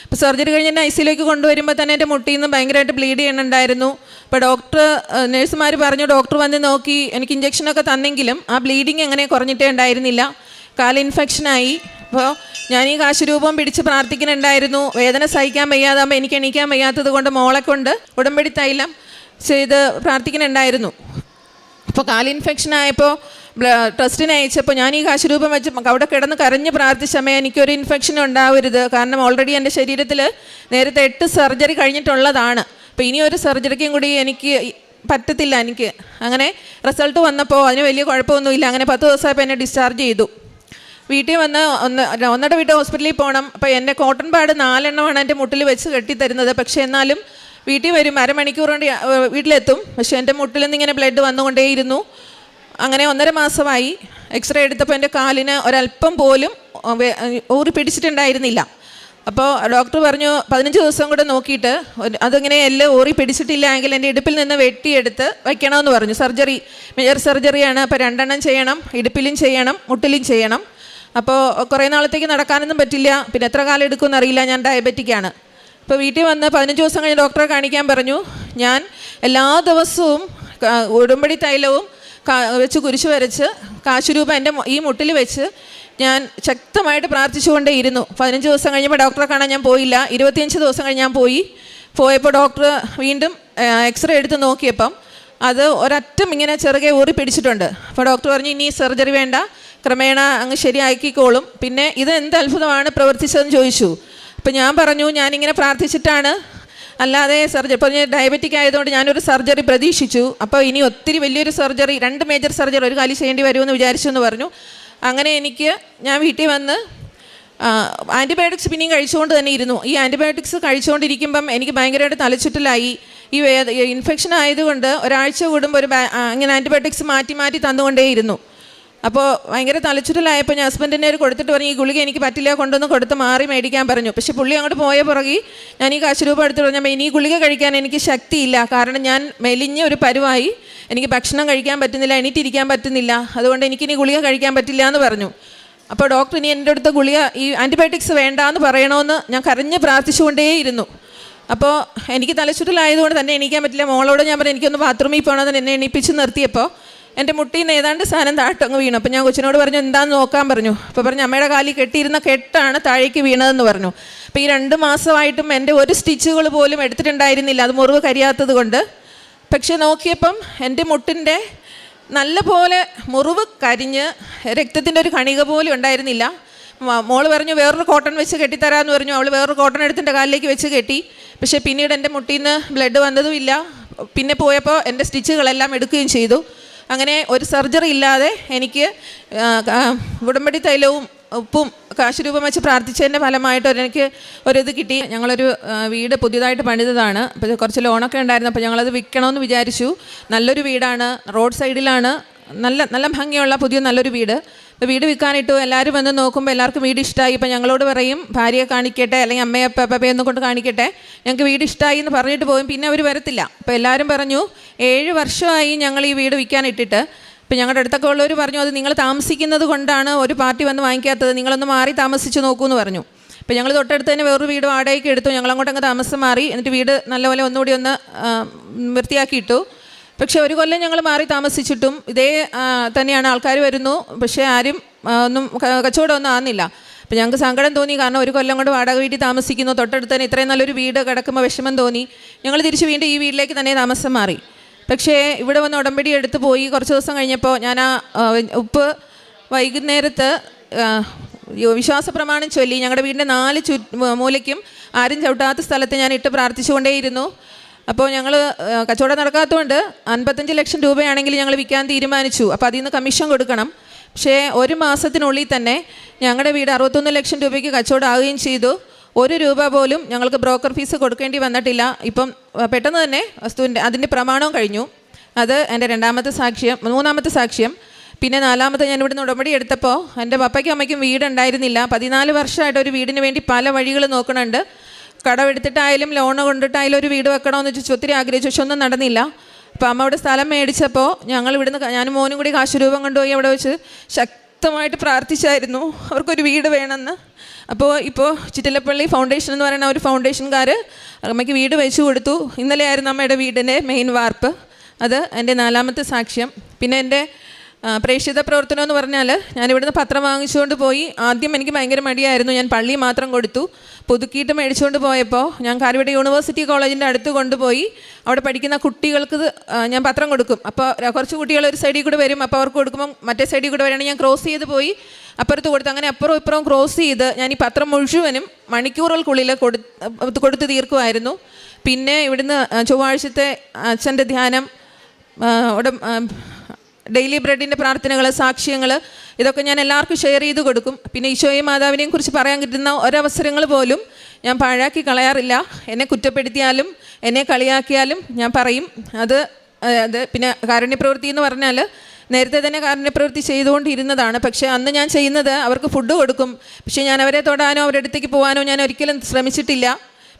ഇപ്പോൾ സർജറി കഴിഞ്ഞ് എന്നെ ICUലേക്ക് കൊണ്ടുവരുമ്പോൾ തന്നെ എൻ്റെ മുട്ടിൽ നിന്ന് ഭയങ്കരമായിട്ട് ബ്ലീഡ് ചെയ്യണുണ്ടായിരുന്നു. അപ്പോൾ നേഴ്സുമാർ പറഞ്ഞു, ഡോക്ടർ വന്ന് നോക്കി എനിക്ക് ഇഞ്ചക്ഷനൊക്കെ തന്നെങ്കിലും ആ ബ്ലീഡിങ് എങ്ങനെ കുറഞ്ഞിട്ടേ ഉണ്ടായിരുന്നില്ല. കാല് ഇൻഫെക്ഷനായി. അപ്പോൾ ഞാൻ ഈ കാശുരൂപം പിടിച്ച് പ്രാർത്ഥിക്കുന്നുണ്ടായിരുന്നു. വേദന സഹിക്കാൻ വയ്യാതാകുമ്പോൾ എനിക്ക് എണീക്കാൻ വയ്യാത്തത് കൊണ്ട് മോളെ കൊണ്ട് ഉടമ്പടി തൈലം ചെയ്ത് പ്രാർത്ഥിക്കുന്നുണ്ടായിരുന്നു. അപ്പോൾ കാല് ഇൻഫെക്ഷനായപ്പോൾ ടെസ്റ്റിന് അയച്ചപ്പോൾ ഞാൻ ഈ കാശുരൂപം വെച്ച് അവിടെ കിടന്ന് കരഞ്ഞ് പ്രാർത്ഥിച്ചമ്മേ എനിക്കൊരു ഇൻഫെക്ഷൻ ഉണ്ടാവരുത്. കാരണം ഓൾറെഡി എൻ്റെ ശരീരത്തിൽ നേരത്തെ 8 സർജറി കഴിഞ്ഞിട്ടുള്ളതാണ്. അപ്പോൾ ഇനി ഒരു സർജറിക്കും കൂടി എനിക്ക് പറ്റത്തില്ല. എനിക്ക് അങ്ങനെ റിസൾട്ട് വന്നപ്പോൾ അതിന് വലിയ കുഴപ്പമൊന്നുമില്ല. അങ്ങനെ 10 ദിവസമായപ്പോൾ എന്നെ ഡിസ്ചാർജ് ചെയ്തു. വീട്ടിൽ വന്ന് ഒന്നട വീട്ട് ഹോസ്പിറ്റലിൽ പോകണം. അപ്പോൾ എൻ്റെ കോട്ടൺ പാഡ് 4 എണ്ണമാണ് എൻ്റെ മുട്ടിൽ വെച്ച് കെട്ടിത്തരുന്നത്. പക്ഷേ എന്നാലും വീട്ടിൽ വരും, അരമണിക്കൂർ കൊണ്ട് വീട്ടിലെത്തും. പക്ഷേ എൻ്റെ മുട്ടിൽ നിന്ന് ഇങ്ങനെ ബ്ലഡ് വന്നുകൊണ്ടേയിരുന്നു. അങ്ങനെ 1.5 മാസമായി. എക്സ്റേ എടുത്തപ്പോൾ എൻ്റെ കാലിന് ഒരല്പം പോലും ഊറി പിടിച്ചിട്ടുണ്ടായിരുന്നില്ല. അപ്പോൾ ഡോക്ടർ പറഞ്ഞു 15 ദിവസം കൂടെ നോക്കിയിട്ട് അതിങ്ങനെ എല്ലാം ഊറി പിടിച്ചിട്ടില്ല എങ്കിൽ എൻ്റെ ഇടുപ്പിൽ നിന്ന് വെട്ടിയെടുത്ത് വയ്ക്കണമെന്ന് പറഞ്ഞു. മേജർ സർജറിയാണ്. അപ്പോൾ 2 എണ്ണം ചെയ്യണം, ഇടുപ്പിലും ചെയ്യണം, മുട്ടിലും ചെയ്യണം. അപ്പോൾ കുറേ നാളത്തേക്ക് നടക്കാനൊന്നും പറ്റില്ല. പിന്നെ എത്ര കാലം എടുക്കുമെന്ന് അറിയില്ല, ഞാൻ ഡയബറ്റിക്കാണ്. അപ്പോൾ വീട്ടിൽ വന്ന് 15 ദിവസം കഴിഞ്ഞ് ഡോക്ടറെ കാണിക്കാൻ പറഞ്ഞു. ഞാൻ എല്ലാ ദിവസവും ഉടമ്പടി തൈലവും വെച്ച് കുരിശ് വരച്ച് കാശുരൂപ എൻ്റെ ഈ മുട്ടിൽ വെച്ച് ഞാൻ ശക്തമായിട്ട് പ്രാർത്ഥിച്ചുകൊണ്ടേയിരുന്നു. 15 ദിവസം കഴിഞ്ഞപ്പോൾ ഡോക്ടറെ കാണാൻ ഞാൻ പോയില്ല. 25 ദിവസം കഴിഞ്ഞ് ഞാൻ പോയപ്പോൾ ഡോക്ടർ വീണ്ടും എക്സ്റേ എടുത്ത് നോക്കിയപ്പം അത് ഒരറ്റം ഇങ്ങനെ ചെറുകെ ഊറി പിടിച്ചിട്ടുണ്ട്. അപ്പോൾ ഡോക്ടർ പറഞ്ഞു ഇനി സർജറി വേണ്ട, ക്രമേണ അങ്ങ് ശരിയാക്കിക്കോളും. പിന്നെ ഇത് എന്ത് അത്ഭുതമാണ് പ്രവർത്തിച്ചതെന്ന് ചോദിച്ചു. അപ്പോൾ ഞാൻ പറഞ്ഞു ഞാനിങ്ങനെ പ്രാർത്ഥിച്ചിട്ടാണ്, അല്ലാതെ സർജറി. ഇപ്പോൾ ഞാൻ ഡയബറ്റിക് ആയതുകൊണ്ട് ഞാനൊരു സർജറി പ്രതീക്ഷിച്ചു. അപ്പോൾ ഇനി ഒത്തിരി വലിയൊരു സർജറി, 2 മേജർ സർജറി ഒരു കാലിൽ ചെയ്യേണ്ടി വരുമെന്ന് വിചാരിച്ചു എന്ന് പറഞ്ഞു. അങ്ങനെ ഞാൻ വീട്ടിൽ വന്ന് ആൻറ്റിബയോട്ടിക്സ് പിന്നെയും കഴിച്ചുകൊണ്ട് തന്നെ ഇരുന്നു. ഈ ആൻറ്റിബയോട്ടിക്സ് കഴിച്ചുകൊണ്ടിരിക്കുമ്പം എനിക്ക് ഭയങ്കരമായിട്ട് തലച്ചുറ്റലായി. ഈ ഇൻഫെക്ഷൻ ആയതുകൊണ്ട് ഒരാഴ്ച കൂടുമ്പോൾ ഇങ്ങനെ ആൻറ്റിബയോട്ടിക്സ് മാറ്റി തന്നുകൊണ്ടേയിരുന്നു. അപ്പോൾ ഭയങ്കര തലച്ചുറ്റലായപ്പോൾ ഞാൻ ഹസ്ബൻഡിനെ കൊടുത്തിട്ട് പറഞ്ഞു ഈ ഗുളിക എനിക്ക് പറ്റില്ല, കൊണ്ടൊന്ന് കൊടുത്ത് മാറി മേടിക്കാൻ പറഞ്ഞു. പക്ഷേ പുള്ളി അങ്ങോട്ട് പോയ പുറകെ ഞാൻ ഈ കാശുരൂപം എടുത്ത് പറഞ്ഞപ്പോൾ ഇനി ഈ ഗുളിക കഴിക്കാൻ എനിക്ക് ശക്തിയില്ല. കാരണം ഞാൻ മെലിഞ്ഞ ഒരു പരുവായി, എനിക്ക് ഭക്ഷണം കഴിക്കാൻ പറ്റുന്നില്ല, എണീറ്റിരിക്കാൻ പറ്റുന്നില്ല. അതുകൊണ്ട് എനിക്കിനി ഗുളിക കഴിക്കാൻ പറ്റില്ല എന്ന് പറഞ്ഞു. അപ്പോൾ ഡോക്ടർ ഇനി എൻ്റെ അടുത്ത് ഗുളിക ഈ ആൻറ്റിബയോട്ടിക്സ് വേണ്ടാന്ന് പറയണമെന്ന് ഞാൻ കരഞ്ഞ് പ്രാർത്ഥിച്ചുകൊണ്ടേയിരുന്നു. അപ്പോൾ എനിക്ക് തലച്ചുറ്റലായതുകൊണ്ട് തന്നെ എണീക്കാൻ പറ്റില്ല. മോളോട് ഞാൻ പറഞ്ഞു എനിക്കൊന്ന് ബാത്റൂമിൽ പോകണമെന്ന് എന്നെ എണീപ്പിച്ച് നിർത്തിയപ്പോൾ എൻ്റെ മുട്ടിൽ നിന്ന് ഏതാണ്ട് സാധനം താഴട്ടങ്ങ് വീണു. അപ്പോൾ ഞാൻ കൊച്ചിനോട് പറഞ്ഞു എന്താണെന്ന് നോക്കാൻ പറഞ്ഞു. അപ്പോൾ പറഞ്ഞു അമ്മയുടെ കാലിൽ കെട്ടിയിരുന്ന കെട്ടാണ് താഴേക്ക് വീണതെന്ന് പറഞ്ഞു. അപ്പോൾ ഈ 2 മാസമായിട്ടും എൻ്റെ ഒരു സ്റ്റിച്ചുകൾ പോലും എടുത്തിട്ടുണ്ടായിരുന്നില്ല, അത് മുറിവ് കരിയാത്തത് കൊണ്ട്. പക്ഷെ നോക്കിയപ്പം എൻ്റെ മുട്ടിൻ്റെ നല്ല പോലെ മുറിവ് കരിഞ്ഞ് രക്തത്തിൻ്റെ ഒരു കണിക പോലും ഉണ്ടായിരുന്നില്ല. മോള് പറഞ്ഞു വേറൊരു കോട്ടൺ വെച്ച് കെട്ടിത്തരാമെന്ന് പറഞ്ഞു. അവൾ വേറൊരു കോട്ടൺ എടുത്തിൻ്റെ കാലിലേക്ക് വെച്ച് കെട്ടി. പക്ഷേ പിന്നീട് എൻ്റെ മുട്ടിൽ നിന്ന് ബ്ലഡ് വന്നതുമില്ല. പിന്നെ പോയപ്പോൾ എൻ്റെ സ്റ്റിച്ചുകളെല്ലാം എടുക്കുകയും ചെയ്തു. അങ്ങനെ ഒരു സർജറി ഇല്ലാതെ എനിക്ക് ഉടമ്പടി തൈലവും ഉപ്പും കാശുരൂപം വെച്ച് പ്രാർത്ഥിച്ചതിൻ്റെ ഫലമായിട്ട് എനിക്ക് ഒരിത് കിട്ടി. ഞങ്ങളൊരു വീട് പുതിയതായിട്ട് പണിതതാണ്. അപ്പോൾ കുറച്ച് ലോണൊക്കെ ഉണ്ടായിരുന്നു. അപ്പോൾ ഞങ്ങളത് വിൽക്കണമെന്ന് വിചാരിച്ചു. നല്ലൊരു വീടാണ്, റോഡ് സൈഡിലാണ്, നല്ല ഭംഗിയുള്ള പുതിയ നല്ലൊരു വീട്. അപ്പോൾ വീട് വിൽക്കാനിട്ടു. എല്ലാവരും വന്ന് നോക്കുമ്പോൾ എല്ലാവർക്കും വീട് ഇഷ്ടമായി. ഇപ്പം ഞങ്ങളോട് പറയും ഭാര്യയെ കാണിക്കട്ടെ, അല്ലെങ്കിൽ അമ്മയെ പപ്പയെ കൊണ്ട് കാണിക്കട്ടെ, ഞങ്ങൾക്ക് വീട് ഇഷ്ടമായി എന്ന് പറഞ്ഞിട്ട് പോകും. പിന്നെ അവർ വരത്തില്ല. അപ്പോൾ എല്ലാവരും പറഞ്ഞു 7 വർഷമായി ഞങ്ങൾ ഈ വീട് വിൽക്കാനിട്ടിട്ട്. ഇപ്പം ഞങ്ങളുടെ അടുത്തൊക്കെ ഉള്ളവർ പറഞ്ഞു അത് നിങ്ങൾ താമസിക്കുന്നത് കൊണ്ടാണ് ഒരു പാർട്ടി വന്ന് വാങ്ങിക്കാത്തത്, നിങ്ങളൊന്ന് മാറി താമസിച്ച് നോക്കൂ എന്ന് പറഞ്ഞു. അപ്പോൾ ഞങ്ങൾ തൊട്ടടുത്ത് തന്നെ വേറൊരു വീട് വാടകയ്ക്ക് എടുത്തു. ഞങ്ങളങ്ങോട്ടങ്ങ് താമസം മാറി. എന്നിട്ട് വീട് നല്ലപോലെ ഒന്നുകൂടി ഒന്ന് വൃത്തിയാക്കിയിട്ടു. പക്ഷേ 1 കൊല്ലം ഞങ്ങൾ മാറി താമസിച്ചിട്ടും ഇതേ തന്നെയാണ്, ആൾക്കാർ വരുന്നു. പക്ഷേ ആരും ഒന്നും കച്ചവടമൊന്നും ആകുന്നില്ല. അപ്പോൾ ഞങ്ങൾക്ക് സങ്കടം തോന്നി. കാരണം 1 കൊല്ലം കൊണ്ട് വാടക വീട്ടിൽ താമസിക്കുന്നു, തൊട്ടടുത്ത് തന്നെ ഇത്രയും നല്ലൊരു വീട് കിടക്കുമ്പോൾ വിഷമം തോന്നി. ഞങ്ങൾ തിരിച്ച് വീണ്ടും ഈ വീട്ടിലേക്ക് തന്നെ താമസം മാറി. പക്ഷേ ഇവിടെ വന്ന് ഉടമ്പടി എടുത്ത് പോയി കുറച്ച് ദിവസം കഴിഞ്ഞപ്പോൾ ഞാൻ ആ ഉപ്പ് വൈകുന്നേരത്ത് വിശ്വാസ പ്രമാണം ചൊല്ലി ഞങ്ങളുടെ വീടിൻ്റെ 4 മൂലയ്ക്കും ആരും ചവിട്ടാത്ത സ്ഥലത്ത് ഞാൻ ഇട്ട് പ്രാർത്ഥിച്ചുകൊണ്ടേയിരുന്നു. അപ്പോൾ ഞങ്ങൾ കച്ചവടം നടക്കാത്തതുകൊണ്ട് 55 ലക്ഷം രൂപയാണെങ്കിൽ ഞങ്ങൾ വിൽക്കാൻ തീരുമാനിച്ചു. അപ്പോൾ അതിൽ നിന്ന് കമ്മീഷൻ കൊടുക്കണം. പക്ഷേ 1 മാസത്തിനുള്ളിൽ തന്നെ ഞങ്ങളുടെ വീട് 61 ലക്ഷം രൂപയ്ക്ക് കച്ചവടം ആവുകയും ചെയ്തു. 1 രൂപ പോലും ഞങ്ങൾക്ക് ബ്രോക്കർ ഫീസ് കൊടുക്കേണ്ടി വന്നിട്ടില്ല. ഇപ്പം പെട്ടെന്ന് തന്നെ അതിൻ്റെ പ്രമാണവും കഴിഞ്ഞു. അത് എൻ്റെ 2ാമത്തെ സാക്ഷ്യം. 3ാമത്തെ സാക്ഷ്യം. പിന്നെ 4ാമത്തെ ഞാൻ ഇവിടുന്ന് ഉടമ്പടി എടുത്തപ്പോൾ എൻ്റെ പപ്പയ്ക്കും അമ്മയ്ക്കും വീടുണ്ടായിരുന്നില്ല. 14 വർഷമായിട്ട് ഒരു വീടിന് വേണ്ടി പല വഴികൾ നോക്കണുണ്ട്. കടമെടുത്തിട്ടായാലും ലോൺ കൊണ്ടിട്ടായാലും ഒരു വീട് വെക്കണമെന്ന് വെച്ച് ഒത്തിരി ആഗ്രഹിച്ചു. പക്ഷെ ഒന്നും നടന്നില്ല. അപ്പോൾ അമ്മ അവിടെ സ്ഥലം മേടിച്ചപ്പോൾ ഞങ്ങൾ ഇവിടുന്ന് ഞാനും മോനും കൂടി കാശ് രൂപം കൊണ്ടുപോയി അവിടെ വെച്ച് ശക്തമായിട്ട് പ്രാർത്ഥിച്ചായിരുന്നു അവർക്കൊരു വീട് വേണമെന്ന്. അപ്പോൾ ചിറ്റിലപ്പള്ളി ഫൗണ്ടേഷൻ എന്ന് പറയുന്ന ഒരു ഫൗണ്ടേഷൻകാർ അമ്മയ്ക്ക് വീട് വെച്ച് കൊടുത്തു. ഇന്നലെ ആയിരുന്നു അമ്മയുടെ വീടിൻ്റെ മെയിൻ വാർപ്പ്. അത് എൻ്റെ 4ാമത്തെ സാക്ഷ്യം. പിന്നെ എൻ്റെ പ്രേക്ഷിത പ്രവർത്തനം എന്ന് പറഞ്ഞാൽ ഞാനിവിടുന്ന് പത്രം വാങ്ങിച്ചുകൊണ്ട് പോയി. ആദ്യം എനിക്ക് ഭയങ്കര മടിയായിരുന്നു. ഞാൻ പള്ളി മാത്രം കൊടുത്തു. പുതുക്കിയിട്ട് മേടിച്ചുകൊണ്ട് പോയപ്പോൾ ഞാൻ കാരിവട്ട യൂണിവേഴ്സിറ്റി കോളേജിൻ്റെ അടുത്ത് കൊണ്ടുപോയി അവിടെ പഠിക്കുന്ന കുട്ടികൾക്ക് ഞാൻ പത്രം കൊടുക്കും. അപ്പോൾ കുറച്ച് കുട്ടികൾ ഒരു സൈഡിൽ കൂടെ വരും. അപ്പോൾ അവർക്ക് കൊടുക്കുമ്പോൾ മറ്റേ സൈഡിൽ കൂടെ വരികയാണെങ്കിൽ ഞാൻ ക്രോസ് ചെയ്ത് പോയി അപ്പുറത്ത് കൊടുത്തു. അങ്ങനെ അപ്പുറവും ഇപ്പുറവും ക്രോസ് ചെയ്ത് ഞാൻ ഈ പത്രം മുഴുവനും മണിക്കൂറുകൾക്കുള്ളിൽ കൊടുത്ത് തീർക്കുമായിരുന്നു. പിന്നെ ഇവിടുന്ന് ചൊവ്വാഴ്ചത്തെ അച്ഛൻ്റെ ധ്യാനം, ഡെയിലി ബ്രെഡിൻ്റെ പ്രാർത്ഥനകൾ, സാക്ഷ്യങ്ങൾ, ഇതൊക്കെ ഞാൻ എല്ലാവർക്കും ഷെയർ ചെയ്ത് കൊടുക്കും. പിന്നെ ഈശോയെയും മാതാവിനെയും കുറിച്ച് പറയാൻ കിട്ടുന്ന ഒരവസരങ്ങൾ പോലും ഞാൻ പാഴാക്കി കളയാറില്ല. എന്നെ കുറ്റപ്പെടുത്തിയാലും എന്നെ കളിയാക്കിയാലും ഞാൻ പറയും. അത് പിന്നെ കാരുണ്യപ്രവൃത്തി എന്ന് പറഞ്ഞാൽ നേരത്തെ തന്നെ കാരുണ്യപ്രവൃത്തി ചെയ്തുകൊണ്ടിരുന്നതാണ്. പക്ഷേ അന്ന് ഞാൻ ചെയ്യുന്നത് അവർക്ക് ഫുഡ് കൊടുക്കും. പക്ഷേ ഞാൻ അവരെ തൊടാനോ അവരുടെ അടുത്തേക്ക് പോകാനോ ഞാൻ ഒരിക്കലും ശ്രമിച്ചിട്ടില്ല.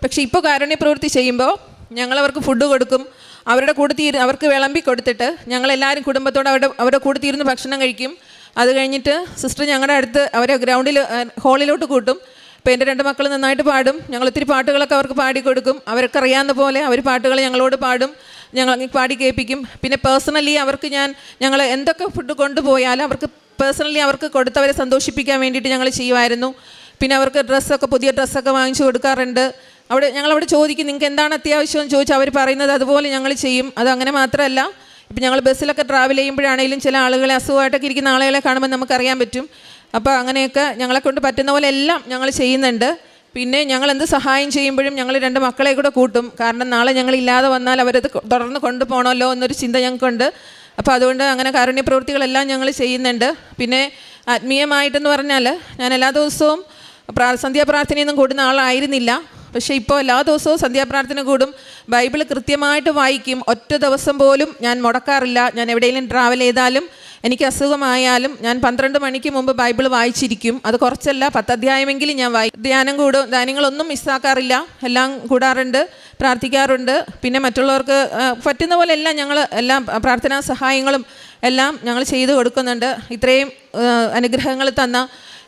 പക്ഷേ ഇപ്പോൾ കാരുണ്യപ്രവൃത്തി ചെയ്യുമ്പോൾ ഞങ്ങളവർക്ക് ഫുഡ് കൊടുക്കും. അവരുടെ കൂടെ അവർക്ക് വിളമ്പി കൊടുത്തിട്ട് ഞങ്ങളെല്ലാവരും കുടുംബത്തോടെ അവരുടെ കൂടെ തീർന്ന് ഭക്ഷണം കഴിക്കും. അത് കഴിഞ്ഞിട്ട് സിസ്റ്റർ ഞങ്ങളുടെ അടുത്ത് അവരെ ഗ്രൗണ്ടിൽ ഹാളിലോട്ട് കൂട്ടും. ഇപ്പോൾ എൻ്റെ 2 മക്കൾ നന്നായിട്ട് പാടും. ഞങ്ങൾ ഒത്തിരി പാട്ടുകളൊക്കെ അവർക്ക് പാടിക്കൊടുക്കും. അവർക്ക് അറിയാവുന്ന പോലെ അവർ പാട്ടുകൾ ഞങ്ങളോട് പാടും. ഞങ്ങൾ പാടി കേൾപ്പിക്കും. പിന്നെ പേഴ്സണലി അവർക്ക് ഞങ്ങൾ എന്തൊക്കെ ഫുഡ് കൊണ്ടുപോയാലും അവർക്ക് പേഴ്സണലി അവർക്ക് കൊടുത്തവരെ സന്തോഷിപ്പിക്കാൻ വേണ്ടിയിട്ട് ഞങ്ങൾ ചെയ്യുമായിരുന്നു. പിന്നെ അവർക്ക് പുതിയ ഡ്രസ്സൊക്കെ വാങ്ങിച്ചു കൊടുക്കാറുണ്ട്. ഞങ്ങളവിടെ ചോദിക്കും നിങ്ങൾക്ക് എന്താണ് അത്യാവശ്യം എന്ന് ചോദിച്ചാൽ അവർ പറയുന്നത് അതുപോലെ ഞങ്ങൾ ചെയ്യും. അതങ്ങനെ മാത്രമല്ല, ഇപ്പം ഞങ്ങൾ ബസ്സിലൊക്കെ ട്രാവൽ ചെയ്യുമ്പോഴാണെങ്കിലും ചില ആളുകളെ അസുഖമായിട്ടൊക്കെ ഇരിക്കുന്ന ആളുകളെ കാണുമ്പോൾ നമുക്കറിയാൻ പറ്റും. അപ്പോൾ അങ്ങനെയൊക്കെ ഞങ്ങളെ കൊണ്ട് പറ്റുന്ന പോലെ എല്ലാം ഞങ്ങൾ ചെയ്യുന്നുണ്ട്. പിന്നെ ഞങ്ങൾ എന്ത് സഹായം ചെയ്യുമ്പോഴും ഞങ്ങൾ 2 മക്കളെ കൂടെ കൂട്ടും. കാരണം നാളെ ഞങ്ങളില്ലാതെ വന്നാൽ അവരത് തുടർന്ന് കൊണ്ടുപോകണമല്ലോ എന്നൊരു ചിന്ത ഞങ്ങൾക്കുണ്ട്. അപ്പോൾ അതുകൊണ്ട് അങ്ങനെ കാരുണ്യ പ്രവൃത്തികളെല്ലാം ഞങ്ങൾ ചെയ്യുന്നുണ്ട്. പിന്നെ ആത്മീയമായിട്ടെന്ന് പറഞ്ഞാൽ ഞാൻ എല്ലാ ദിവസവും സന്ധ്യാപ്രാർത്ഥനയൊന്നും കൂടുന്ന ആളായിരുന്നില്ല. പക്ഷേ ഇപ്പോൾ എല്ലാ ദിവസവും സന്ധ്യാപ്രാർത്ഥന കൂടും. ബൈബിൾ കൃത്യമായിട്ട് വായിക്കും. ഒറ്റ ദിവസം പോലും ഞാൻ മുടക്കാറില്ല. ഞാൻ എവിടെയെങ്കിലും ട്രാവൽ ചെയ്താലും എനിക്ക് അസുഖമായാലും ഞാൻ 12 മണിക്ക് മുമ്പ് ബൈബിൾ വായിച്ചിരിക്കും. അത് കുറച്ചല്ല, 10 അധ്യായമെങ്കിലും ഞാൻ ധ്യാനങ്ങളൊന്നും മിസ്സാക്കാറില്ല. എല്ലാം കൂടാറുണ്ട്, പ്രാർത്ഥിക്കാറുണ്ട്. പിന്നെ മറ്റുള്ളവർക്ക് പറ്റുന്ന പോലെ എല്ലാം ഞങ്ങൾ എല്ലാം പ്രാർത്ഥനാ സഹായങ്ങളും എല്ലാം ഞങ്ങൾ ചെയ്തു കൊടുക്കുന്നുണ്ട്. ഇത്രയും അനുഗ്രഹങ്ങൾ തന്ന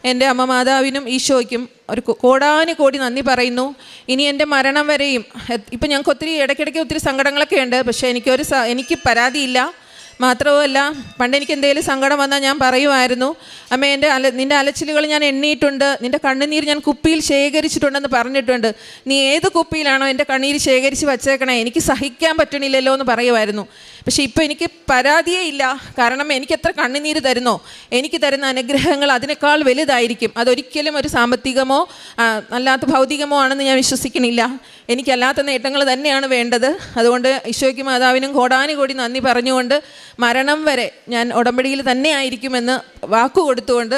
എൻ്റെ അമ്മ മാതാവിനും ഈശോയ്ക്കും ഒരു കോടാനുകോടി നന്ദി പറയുന്നു. ഇനി എൻ്റെ മരണം വരെയും ഇപ്പം ഞങ്ങൾക്ക് ഇടയ്ക്കിടയ്ക്ക് ഒത്തിരി സങ്കടങ്ങളൊക്കെ ഉണ്ട്. പക്ഷേ എനിക്ക് പരാതിയില്ല. മാത്രവുമല്ല, പണ്ട് എനിക്ക് എന്തെങ്കിലും സങ്കടം വന്നാൽ ഞാൻ പറയുമായിരുന്നു, അമ്മ നിൻ്റെ അലച്ചിലുകൾ ഞാൻ എണ്ണിയിട്ടുണ്ട്, നിൻ്റെ കണ്ണുനീർ ഞാൻ കുപ്പിയിൽ ശേഖരിച്ചിട്ടുണ്ടെന്ന് പറഞ്ഞിട്ടുണ്ട്. നീ ഏത് കുപ്പിയിലാണോ എൻ്റെ കണ്ണീര് ശേഖരിച്ച് വച്ചേക്കണേ, എനിക്ക് സഹിക്കാൻ പറ്റണില്ലല്ലോ എന്ന് പറയുമായിരുന്നു. പക്ഷേ ഇപ്പോൾ എനിക്ക് പരാതിയേ ഇല്ല. കാരണം എനിക്ക് എത്ര കണ്ണുനീര് തരുന്നോ എനിക്ക് തരുന്ന അനുഗ്രഹങ്ങൾ അതിനേക്കാൾ വലുതായിരിക്കും. അതൊരിക്കലും ഒരു സാമ്പത്തികമോ അല്ലാത്ത ഭൗതികമോ ആണെന്ന് ഞാൻ വിശ്വസിക്കണില്ല. എനിക്കല്ലാത്ത നേട്ടങ്ങൾ തന്നെയാണ് വേണ്ടത്. അതുകൊണ്ട് ഈശോയ്ക്ക് മാതാവിനും കോടാനുകോടി നന്ദി പറഞ്ഞുകൊണ്ട് മരണം വരെ ഞാൻ ഉടമ്പടിയിൽ തന്നെ ആയിരിക്കുമെന്ന് വാക്കുകൊടുത്തുകൊണ്ട്